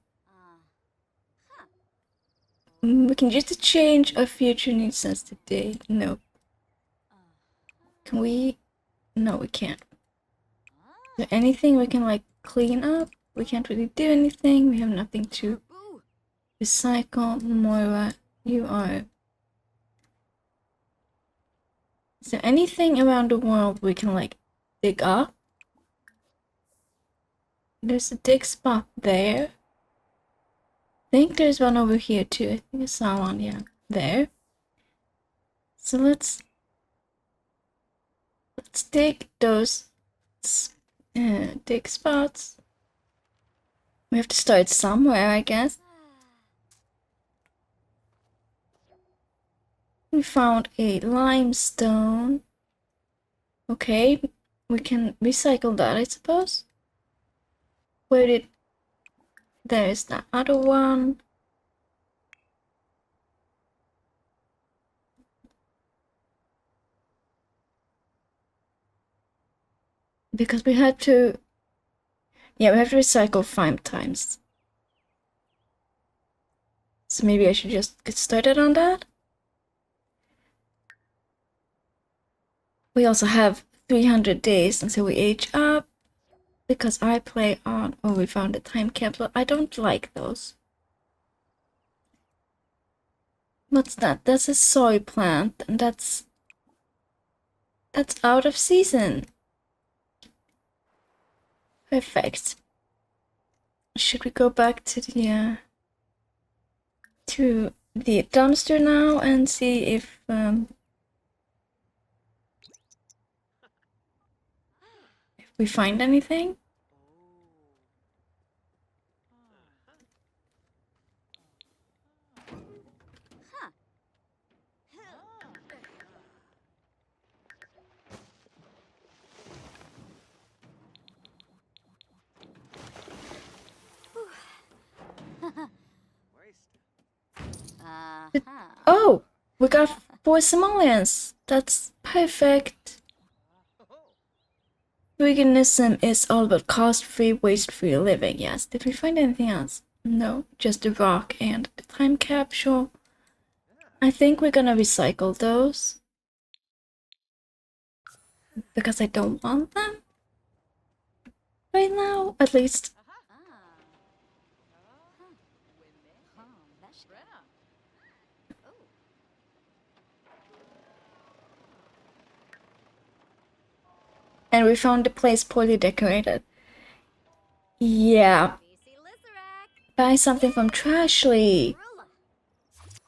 [SPEAKER 1] We can use the change of future needs since today. No. Can we? No, we can't. Is there anything we can like clean up? We can't really do anything. We have nothing to recycle. Moira, you are. Is there anything around the world we can like dig up? There's a dig spot there. I think there's one over here too. I think I saw one, yeah, there. So let's dig those dig spots. We have to start somewhere, I guess. We found a limestone. Okay, we can recycle that, I suppose. Where did... There's the other one. Because we had to... Yeah, we have to recycle 5 times. So maybe I should just get started on that. We also have 300 days until we age up. Because I play on... Oh, we found a time capsule. I don't like those. What's that? That's a soy plant, and that's out of season. Perfect. Should we go back to the dumpster now and see if we find anything? Oh, we got 4 simoleons. That's perfect. Veganism is all about cost-free, waste-free living. Yes. Did we find anything else? No, just the rock and the time capsule. I think we're gonna recycle those because I don't want them right now, at least. And we found the place poorly decorated. Yeah. Buy something from Trashly.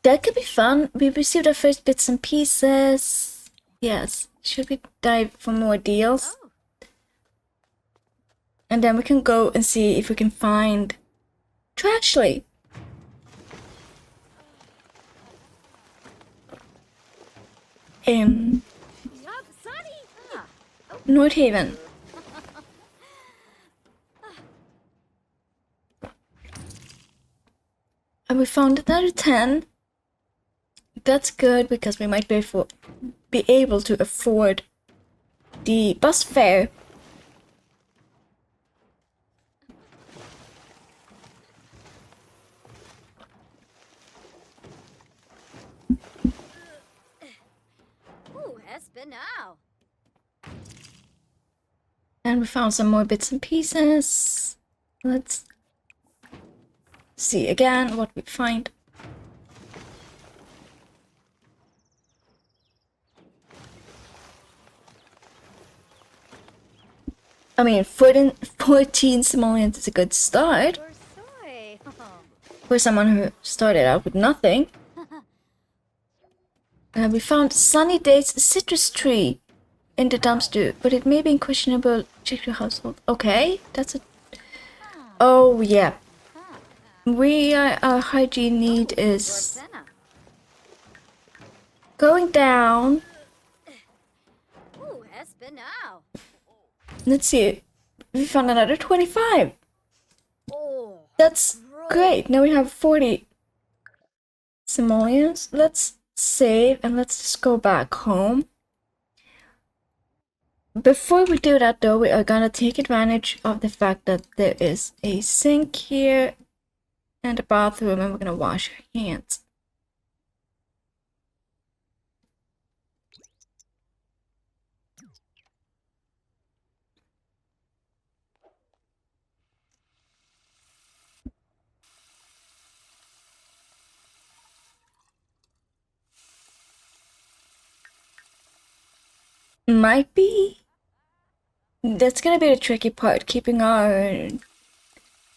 [SPEAKER 1] That could be fun. We received our first bits and pieces. Yes. Should we dive for more deals? And then we can go and see if we can find Trashly. In Nordhaven. And we found another 10. That's good because we might be able to afford the bus fare. And we found some more bits and pieces. Let's see again what we find. I mean, 14 simoleons is a good start for someone who started out with nothing. We found Sunny Days citrus tree in the dumpster, but it may be in questionable. Check your household. Okay, that's a. Oh yeah, our hygiene need is going down. Let's see. We found another 25. That's great. Now we have 40 simoleons. Let's save and let's just go back home. Before we do that though, we are gonna take advantage of the fact that there is a sink here and a bathroom, and we're gonna wash our hands. Might be. That's gonna be the tricky part, keeping our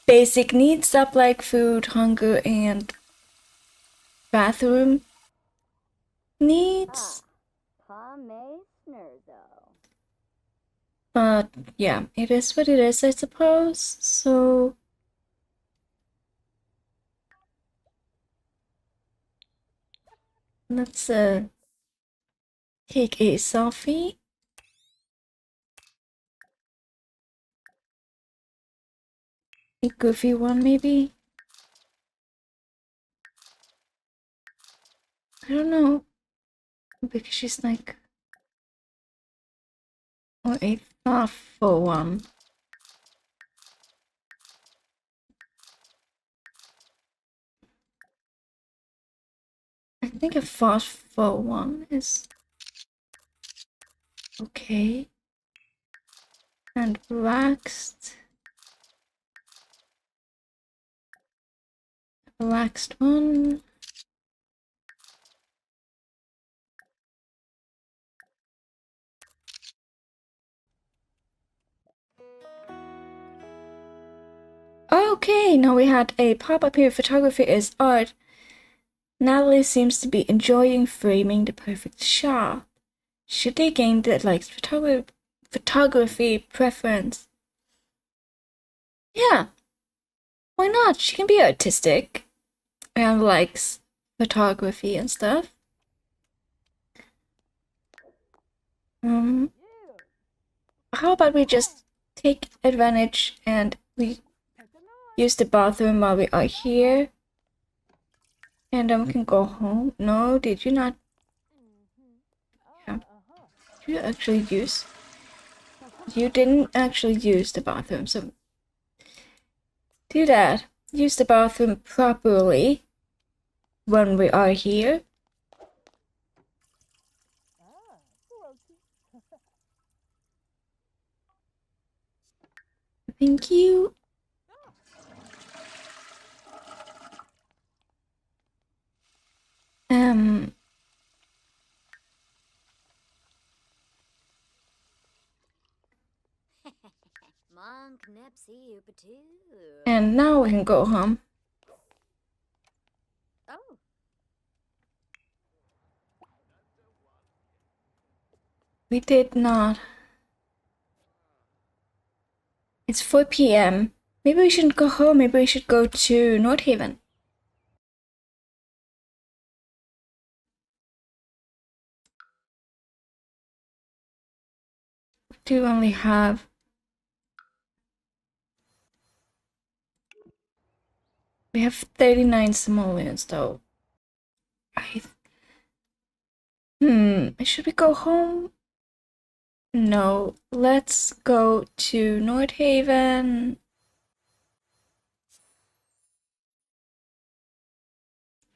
[SPEAKER 1] basic needs up like food, hunger, and bathroom needs. But yeah, it is what it is, I suppose. So let's take a selfie. A goofy one, maybe. I don't know. Because she's like, or a thoughtful one. I think a thoughtful one is okay. And relaxed. Relaxed one. Okay, now we had a pop-up here. Photography is art. Natalie seems to be enjoying framing the perfect shot. Should they gain that likes photography preference? Yeah. Why not? She can be artistic and likes photography and stuff. How about we just take advantage and we use the bathroom while we are here? And then we can go home. No, did you not? Yeah. Did you actually use you didn't actually use the bathroom, so do that. Use the bathroom properly when we are here. Thank you. And now we can go home.
[SPEAKER 5] Oh.
[SPEAKER 1] We did not. It's 4 p.m. Maybe we shouldn't go home. Maybe we should go to North Haven. We do only have... We have 39 simoleons though. Should we go home? No, let's go to North Haven.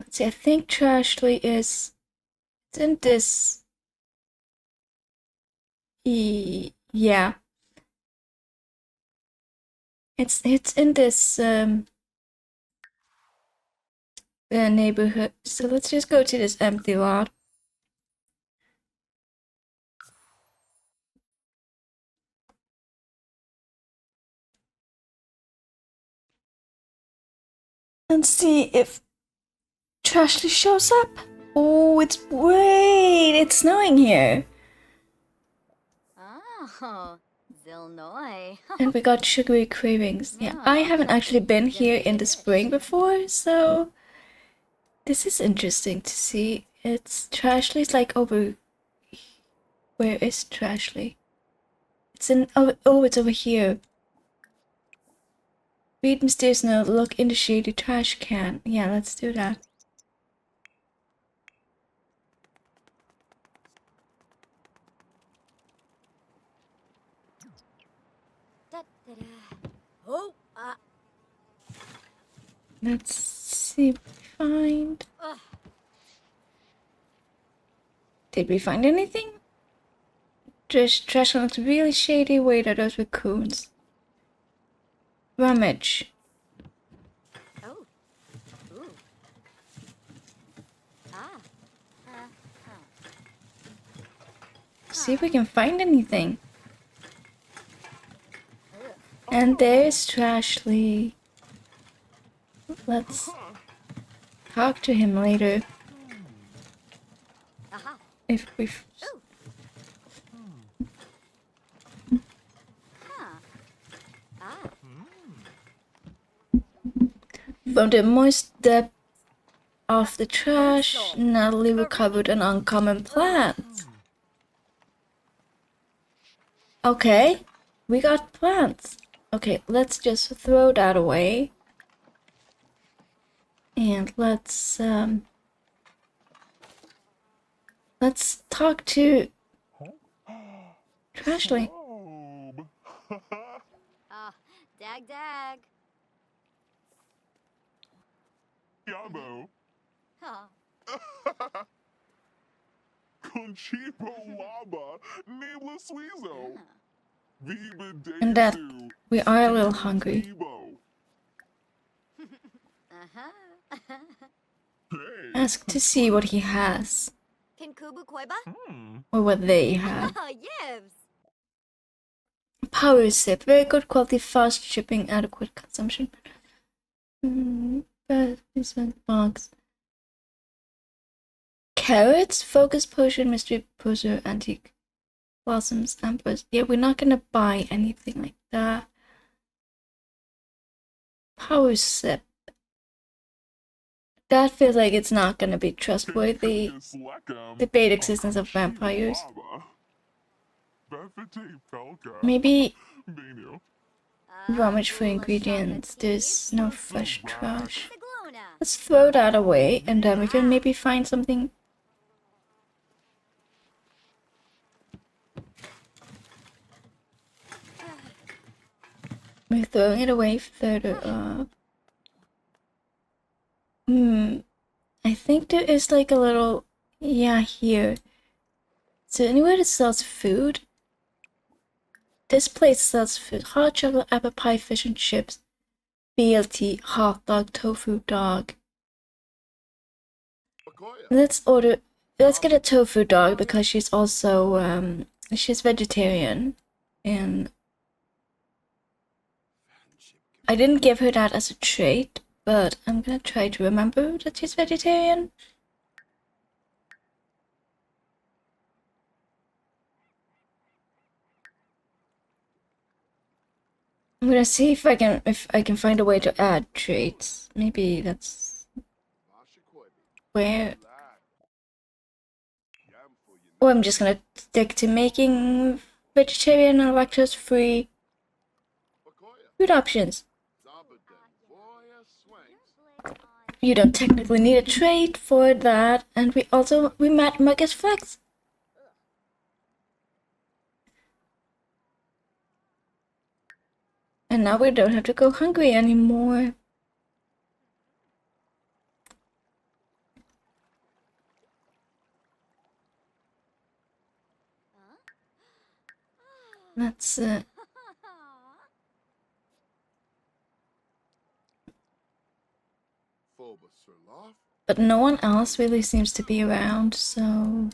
[SPEAKER 1] Let's see, I think Trashley is... It's in this... Yeah. It's in this neighborhood. So let's just go to this empty lot. And see if Trashley shows up. Oh, it's snowing here.
[SPEAKER 5] Oh, Zilnoy.
[SPEAKER 1] And we got sugary cravings. Yeah, I haven't actually been here in the spring before, so this is interesting to see. Trashley's like over... Where is Trashley? It's in... Oh, it's over here. Read mysterious note, look in the shady trash can. Yeah, let's do that.
[SPEAKER 5] Oh,
[SPEAKER 1] Let's see what we find. Did we find anything? Trash looks really shady. Wait, are those raccoons? Rummage.
[SPEAKER 5] oh, ooh.
[SPEAKER 1] See if we can find anything. And there's Trashley. Let's talk to him later. If we... From the moist depth of the trash, Natalie recovered an uncommon plant. Okay, we got plants. Okay, let's just throw that away. And let's talk to Trashley.
[SPEAKER 5] Dag.
[SPEAKER 6] Yabo.
[SPEAKER 5] Oh.
[SPEAKER 6] Conchipo laba. Nibla suizo. Viva
[SPEAKER 1] And that
[SPEAKER 6] desu.
[SPEAKER 1] we are a little hungry.
[SPEAKER 6] Vivo. Hey.
[SPEAKER 1] Ask to see what he has.
[SPEAKER 5] Can Kubu Koiba?
[SPEAKER 1] Or what they have.
[SPEAKER 5] Yibs.
[SPEAKER 1] Power sip. Very good quality, fast shipping, adequate consumption. Box. Carrots, focus potion, mystery potion, antique blossoms, empress. Yeah, we're not gonna buy anything like that. Power sip. That feels like it's not gonna be trustworthy. Debate existence of vampires. Maybe rummage for ingredients. There's no fresh trash. Let's throw that away and then we can maybe find something. We're throwing it away further up. I think there is like a little... Yeah, here. Is there anywhere that sells food? This place sells food. Hot chocolate, apple pie, fish and chips, BLT, hot dog, tofu dog. Let's get a tofu dog because she's also, she's vegetarian. And I didn't give her that as a trait, but I'm gonna try to remember that she's vegetarian. I'm gonna see if I can find a way to add traits. Maybe that's where. Or I'm just gonna stick to making vegetarian and lactose-free food options. You don't technically need a trait for that, and we met Marcus Flex. And now we don't have to go hungry anymore. That's but no one else really seems to be around, so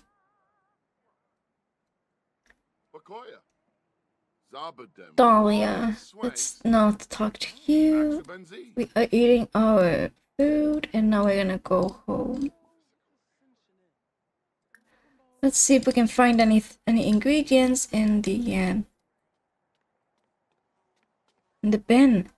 [SPEAKER 1] Dahlia, let's not talk to you. We are eating our food and now we're gonna go home. Let's see if we can find any ingredients in the bin.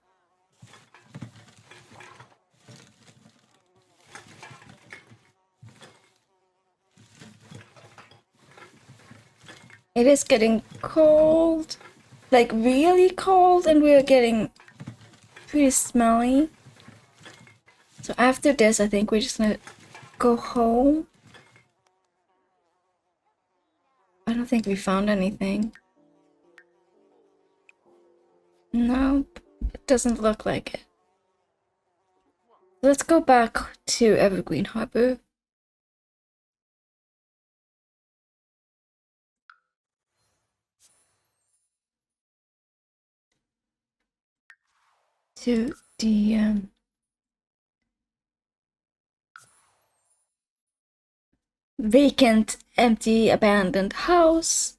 [SPEAKER 1] It is getting cold, like really cold, and we're getting pretty smelly. So after this, I think we're just gonna go home. I don't think we found anything. Nope, it doesn't look like it. Let's go back to Evergreen Harbor. To the vacant, empty, abandoned house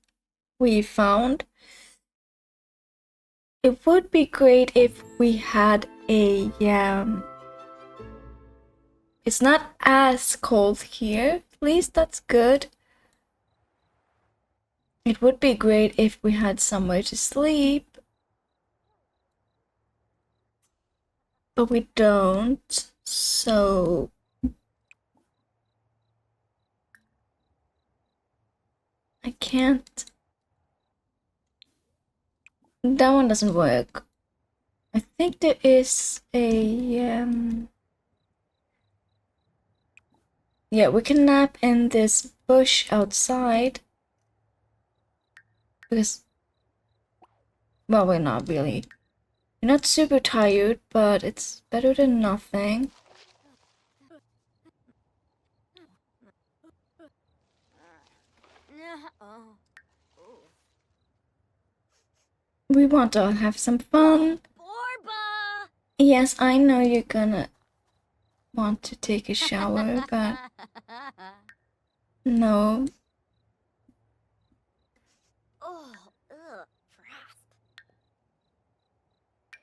[SPEAKER 1] we found. It would be great if we had a it's not as cold here. At least that's good. It would be great if we had somewhere to sleep. But we don't, so I can't. That one doesn't work. I think there is a yeah, we can nap in this bush outside. Because, well, we're not really. We're not super tired, but it's better than nothing. We want to have some fun. Yes, I know you're gonna want to take a shower, but no.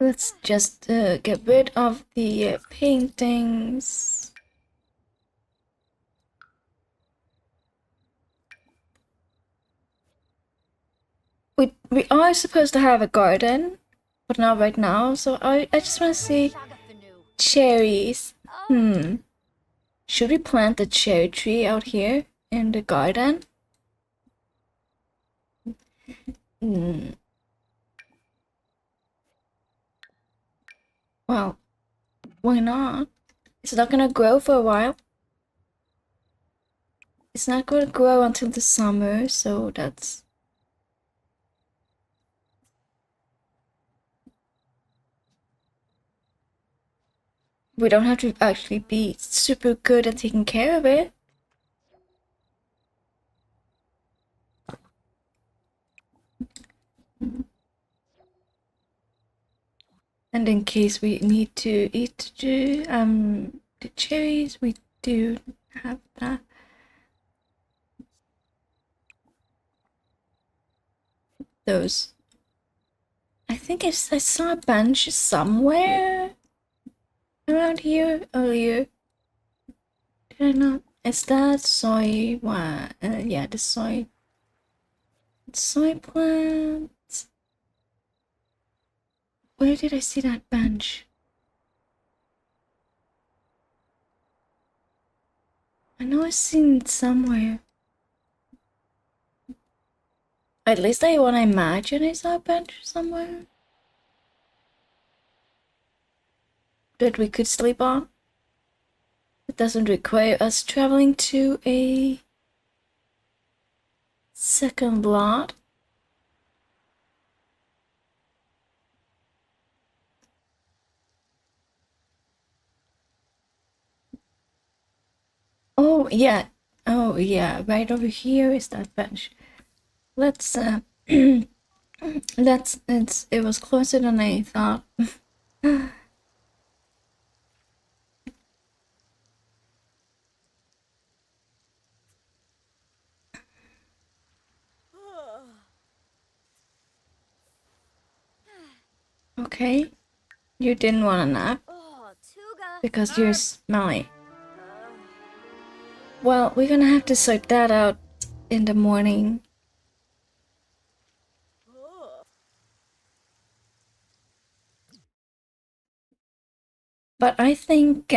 [SPEAKER 1] Let's just get rid of the paintings. We are supposed to have a garden, but not right now, so I just want to see cherries. Should we plant a cherry tree out here in the garden? Well, why not? It's not gonna grow for a while. It's not gonna grow until the summer, so that's... We don't have to actually be super good at taking care of it. And in case we need to eat the cherries, we do have that. Those. I think I saw a bench somewhere around here earlier. Did I not? Is that soy? What? Yeah, the soy plant. Where did I see that bench? I know I've seen it somewhere. At least I want to imagine I saw a bench somewhere that we could sleep on. It doesn't require us traveling to a second lot. Oh yeah, right over here is that bench. Let's it was closer than I thought. Okay, you didn't want a nap
[SPEAKER 5] Oh, Tuga.
[SPEAKER 1] because you're smelly. Well, we're gonna have to sort that out in the morning. But I think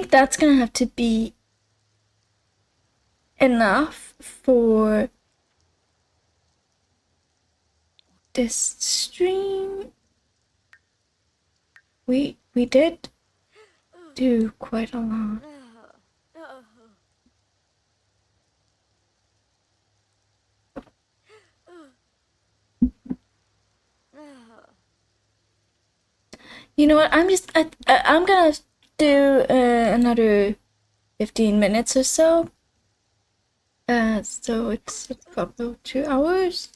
[SPEAKER 1] that's gonna have to be enough for this stream. We did do quite a lot. You know what? I'm gonna do another 15 minutes or so. So it's about 2 hours.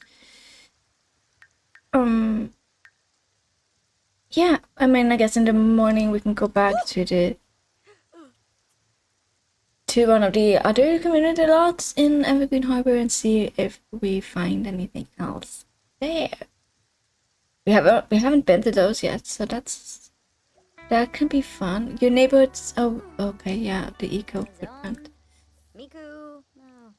[SPEAKER 1] Yeah, I mean, I guess in the morning we can go back to one of the other community lots in Evergreen Harbor and see if we find anything else there. We haven't been to those yet, so that can be fun. Your neighborhoods. Oh, okay, yeah, the eco footprint.
[SPEAKER 5] Miku. No.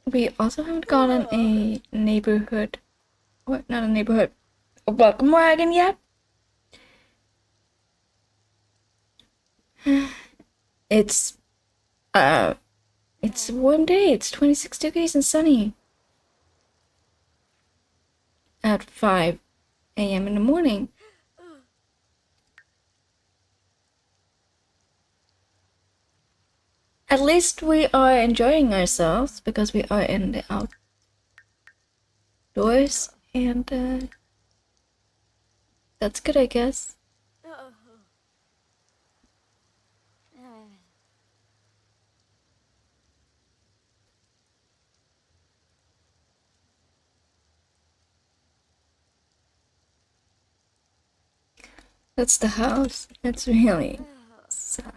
[SPEAKER 1] We also haven't gotten a neighborhood. What? Not a neighborhood. A welcome wagon yet. It's a warm day. It's 26 degrees and sunny. At 5 a.m. in the morning. At least we are enjoying ourselves because we are in the outdoors, and that's good, I guess. That's the house. It's really sad.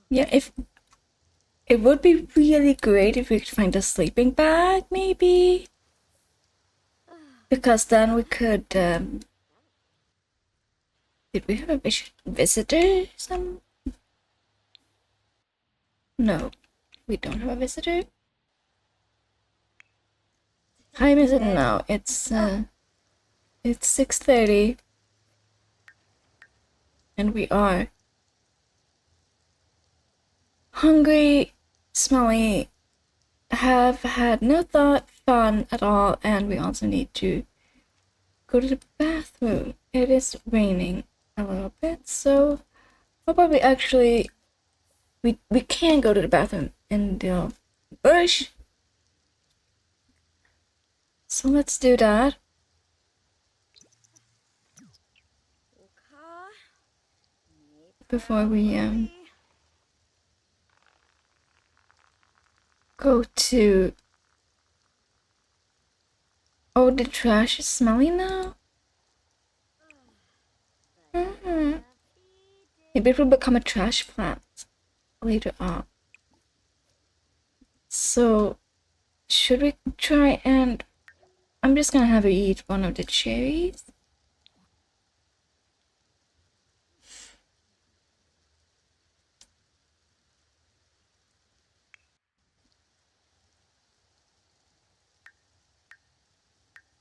[SPEAKER 1] Yeah, if it would be really great if we could find a sleeping bag, maybe, because then we could. Did we have a visitor? No, we don't have a visitor. Time is it now? It's 6:30, and we are hungry Smelly have had no fun at all, and we also need to go to the bathroom. It is raining a little bit, so we'll probably actually we can go to the bathroom in the bush. So let's do that. Before we go to... Oh, the trash is smelly now? Maybe it will become a trash plant later on. So, should we try and... I'm just gonna have her eat one of the cherries.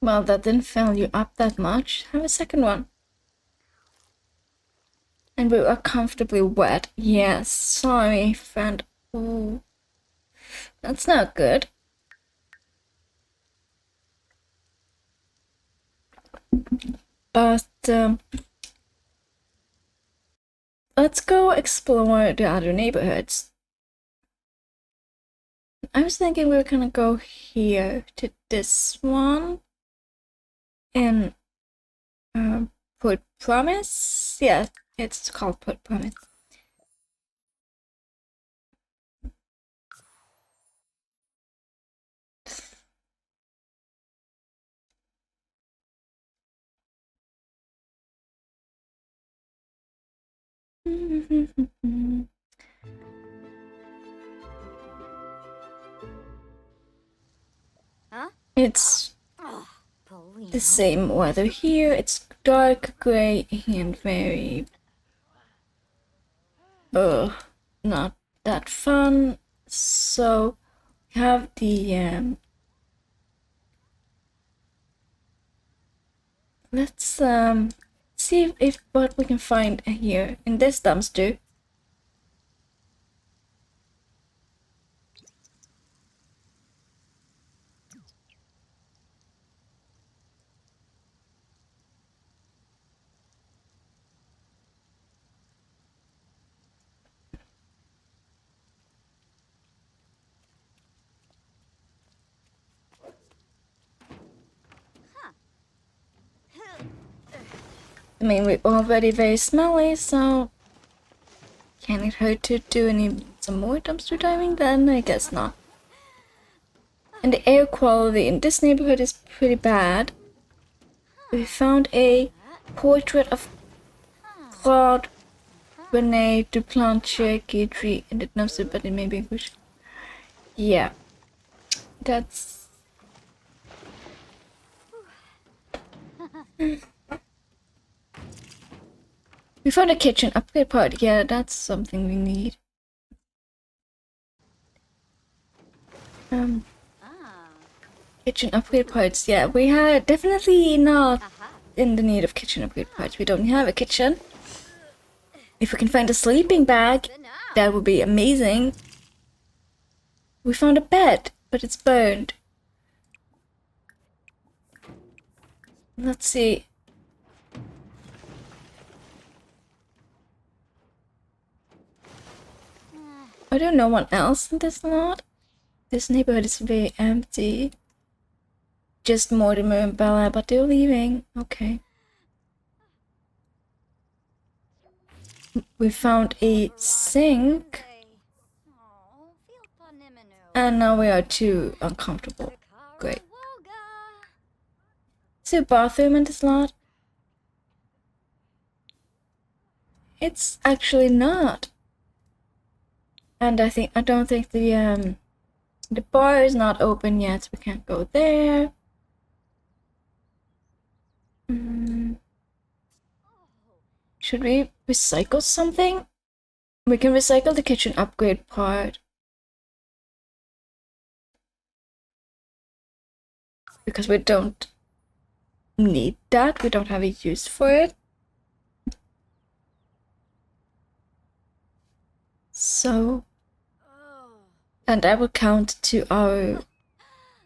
[SPEAKER 1] Well, that didn't fill you up that much. Have a second one. And we are comfortably wet. Yes, sorry, friend. Ooh, that's not good. But let's go explore the other neighborhoods. I was thinking we were gonna go here to this one in Put Promise. Yeah, it's called Put Promise.
[SPEAKER 5] Huh?
[SPEAKER 1] It's
[SPEAKER 5] Oh, Polino.
[SPEAKER 1] the same weather here. It's dark gray and very not that fun. So we have the let's see if what we can find here in this dumpster. I mean, we're already very smelly, so can it hurt to do some more dumpster diving? Then I guess not. And the air quality in this neighborhood is pretty bad. We found a portrait of Claude Rene Duplantier Guidry in the dumpster, but it may be English. Yeah, that's... We found a kitchen upgrade part. Yeah, that's something we need. Kitchen upgrade parts. Yeah, we are definitely not in the need of kitchen upgrade parts. We don't have a kitchen. If we can find a sleeping bag, that would be amazing. We found a bed, but it's burned. Let's see. Are there no one else in this lot? This neighborhood is very empty. Just Mortimer and Bella, but they're leaving. Okay. We found a sink. And now we are too uncomfortable. Great. Is there a bathroom in this lot? It's actually not. And I don't think the bar is not open yet, so we can't go there. Should we recycle something? We can recycle the kitchen upgrade part. Because we don't need that, we don't have a use for it. So And I will count to our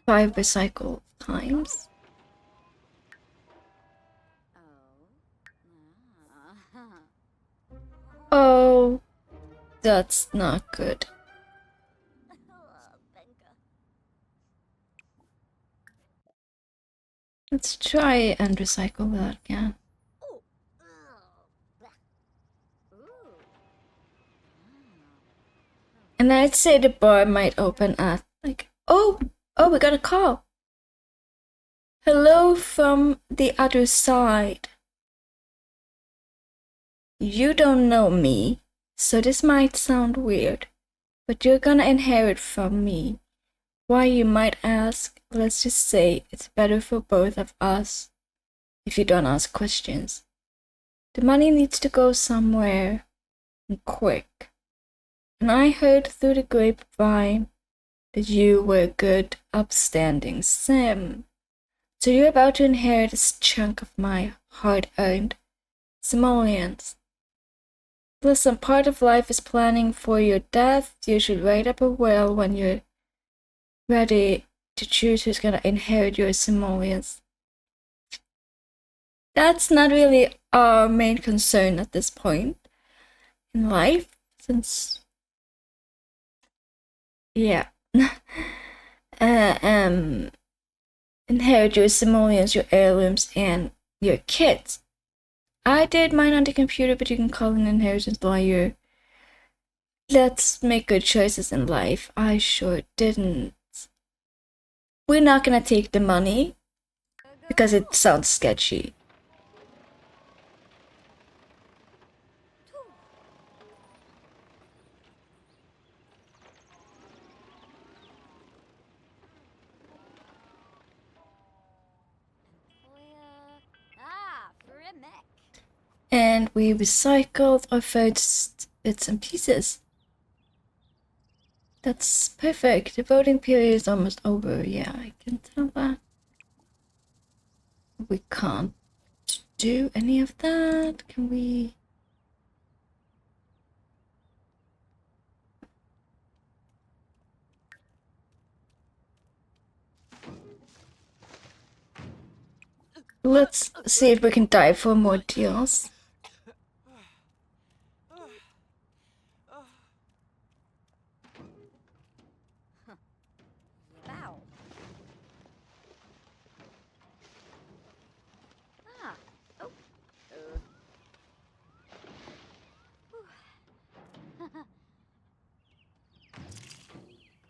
[SPEAKER 1] 5 recycle times. Oh, that's not good. Let's try and recycle that again. And I'd say the bar might open at like, oh, we got a call. Hello from the other side. You don't know me, so this might sound weird, but you're gonna inherit from me. Why, you might ask? Let's just say it's better for both of us if you don't ask questions. The money needs to go somewhere, and quick. And I heard through the grapevine that you were a good, upstanding sim. So you're about to inherit this chunk of my hard-earned simoleons. Listen, part of life is planning for your death. You should write up a will when you're ready to choose who's gonna inherit your simoleons. That's not really our main concern at this point in life, since yeah. Inherit your simoleons, your heirlooms, and your kids. I did mine on the computer, but you can call an inheritance lawyer. Let's make good choices in life. I sure didn't. We're not gonna take the money because it sounds sketchy. And we recycled our first bits and pieces. That's perfect. The voting period is almost over. Yeah, I can tell that. We can't do any of that. Can we? Let's see if we can dive for more deals.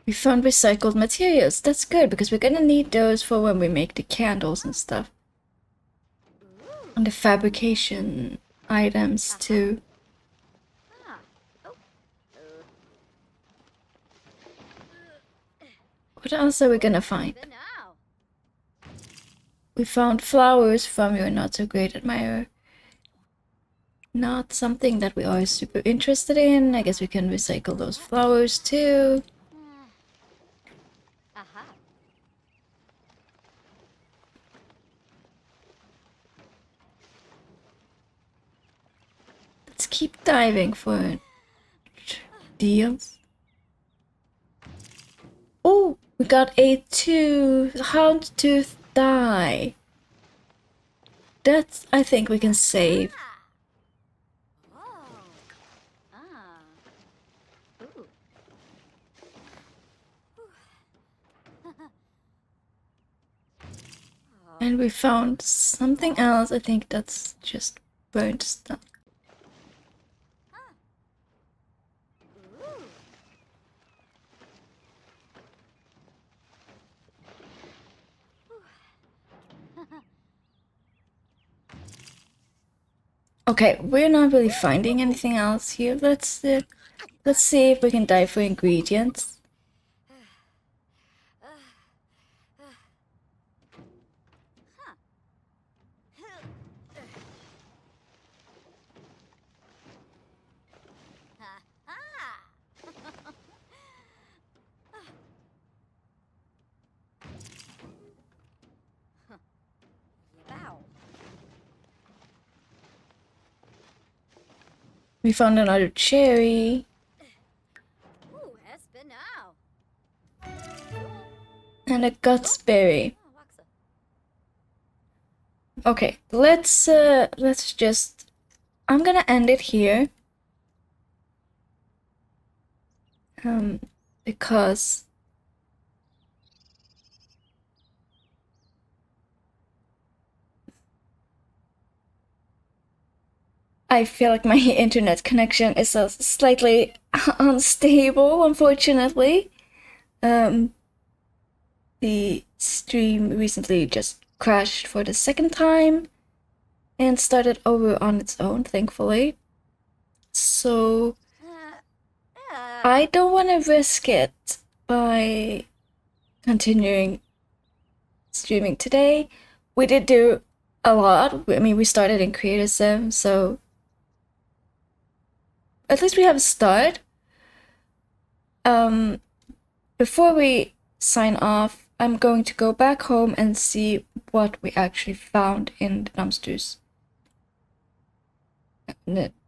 [SPEAKER 1] We found recycled materials. That's good because we're gonna need those for when we make the candles and stuff. And the fabrication items too. What else are we gonna find? We found flowers from your not so great admirer. Not something that we are super interested in. I guess we can recycle those flowers too. Let's keep diving for deals. Oh, we got a houndstooth dye. That's, I think we can save. And we found something else. I think that's just burnt stuff. Okay, we're not really finding anything else here. Let's see if we can dive for ingredients. We found another cherry. and a gutsberry. Okay, let's just. I'm gonna end it here. Because I feel like my internet connection is slightly unstable, unfortunately. The stream recently just crashed for the second time and started over on its own, thankfully. So I don't want to risk it by continuing streaming today. We did do a lot. I mean, we started in Creator Sim, so at least we have a start. Before we sign off, I'm going to go back home and see what we actually found in the dumpsters.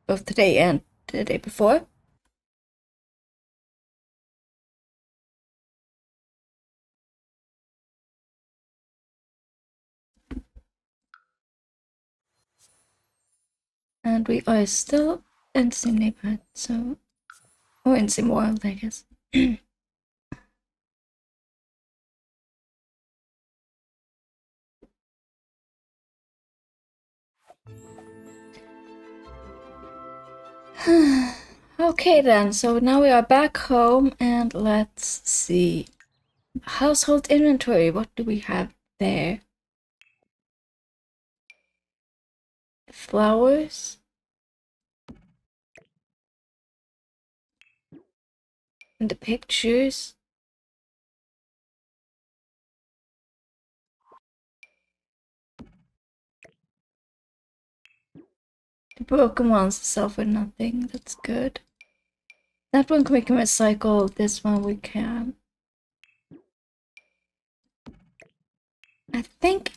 [SPEAKER 1] Both today and the day before. And we are still in the same neighborhood, so... Or in the same world, I guess. Okay then, so now we are back home and let's see. Household inventory, what do we have there? Flowers. And the pictures. The broken ones sell for nothing, that's good. That one we can recycle, this one we can. I think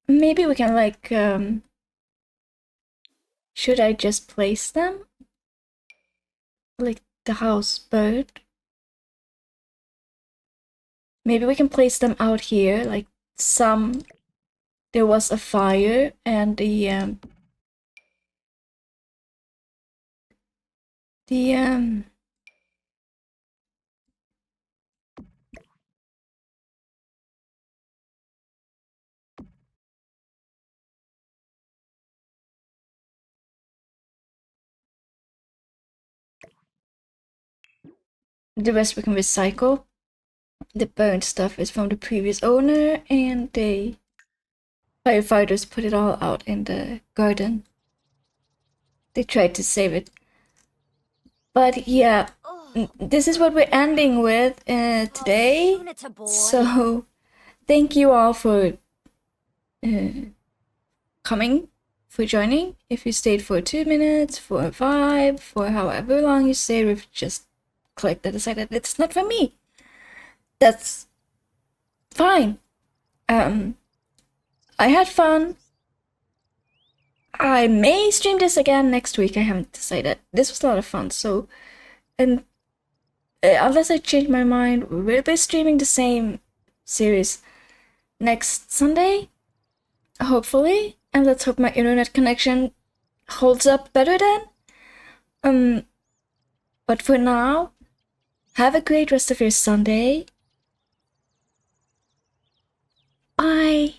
[SPEAKER 1] maybe we can like, should I just place them? Like the house bird? Maybe we can place them out here, like some... There was a fire and the rest we can recycle. The burnt stuff is from the previous owner and the firefighters put it all out in the garden. They tried to save it. But yeah, this is what we're ending with today. So thank you all for coming, for joining. If you stayed for 2 minutes, for 5, for however long you stayed, or if you just clicked and decided it's not for me, that's fine. I had fun. I may stream this again next week. I haven't decided. This was a lot of fun. So, and unless I change my mind, we'll be streaming the same series next Sunday, hopefully. And let's hope my internet connection holds up better then. But for now, have a great rest of your Sunday. Bye.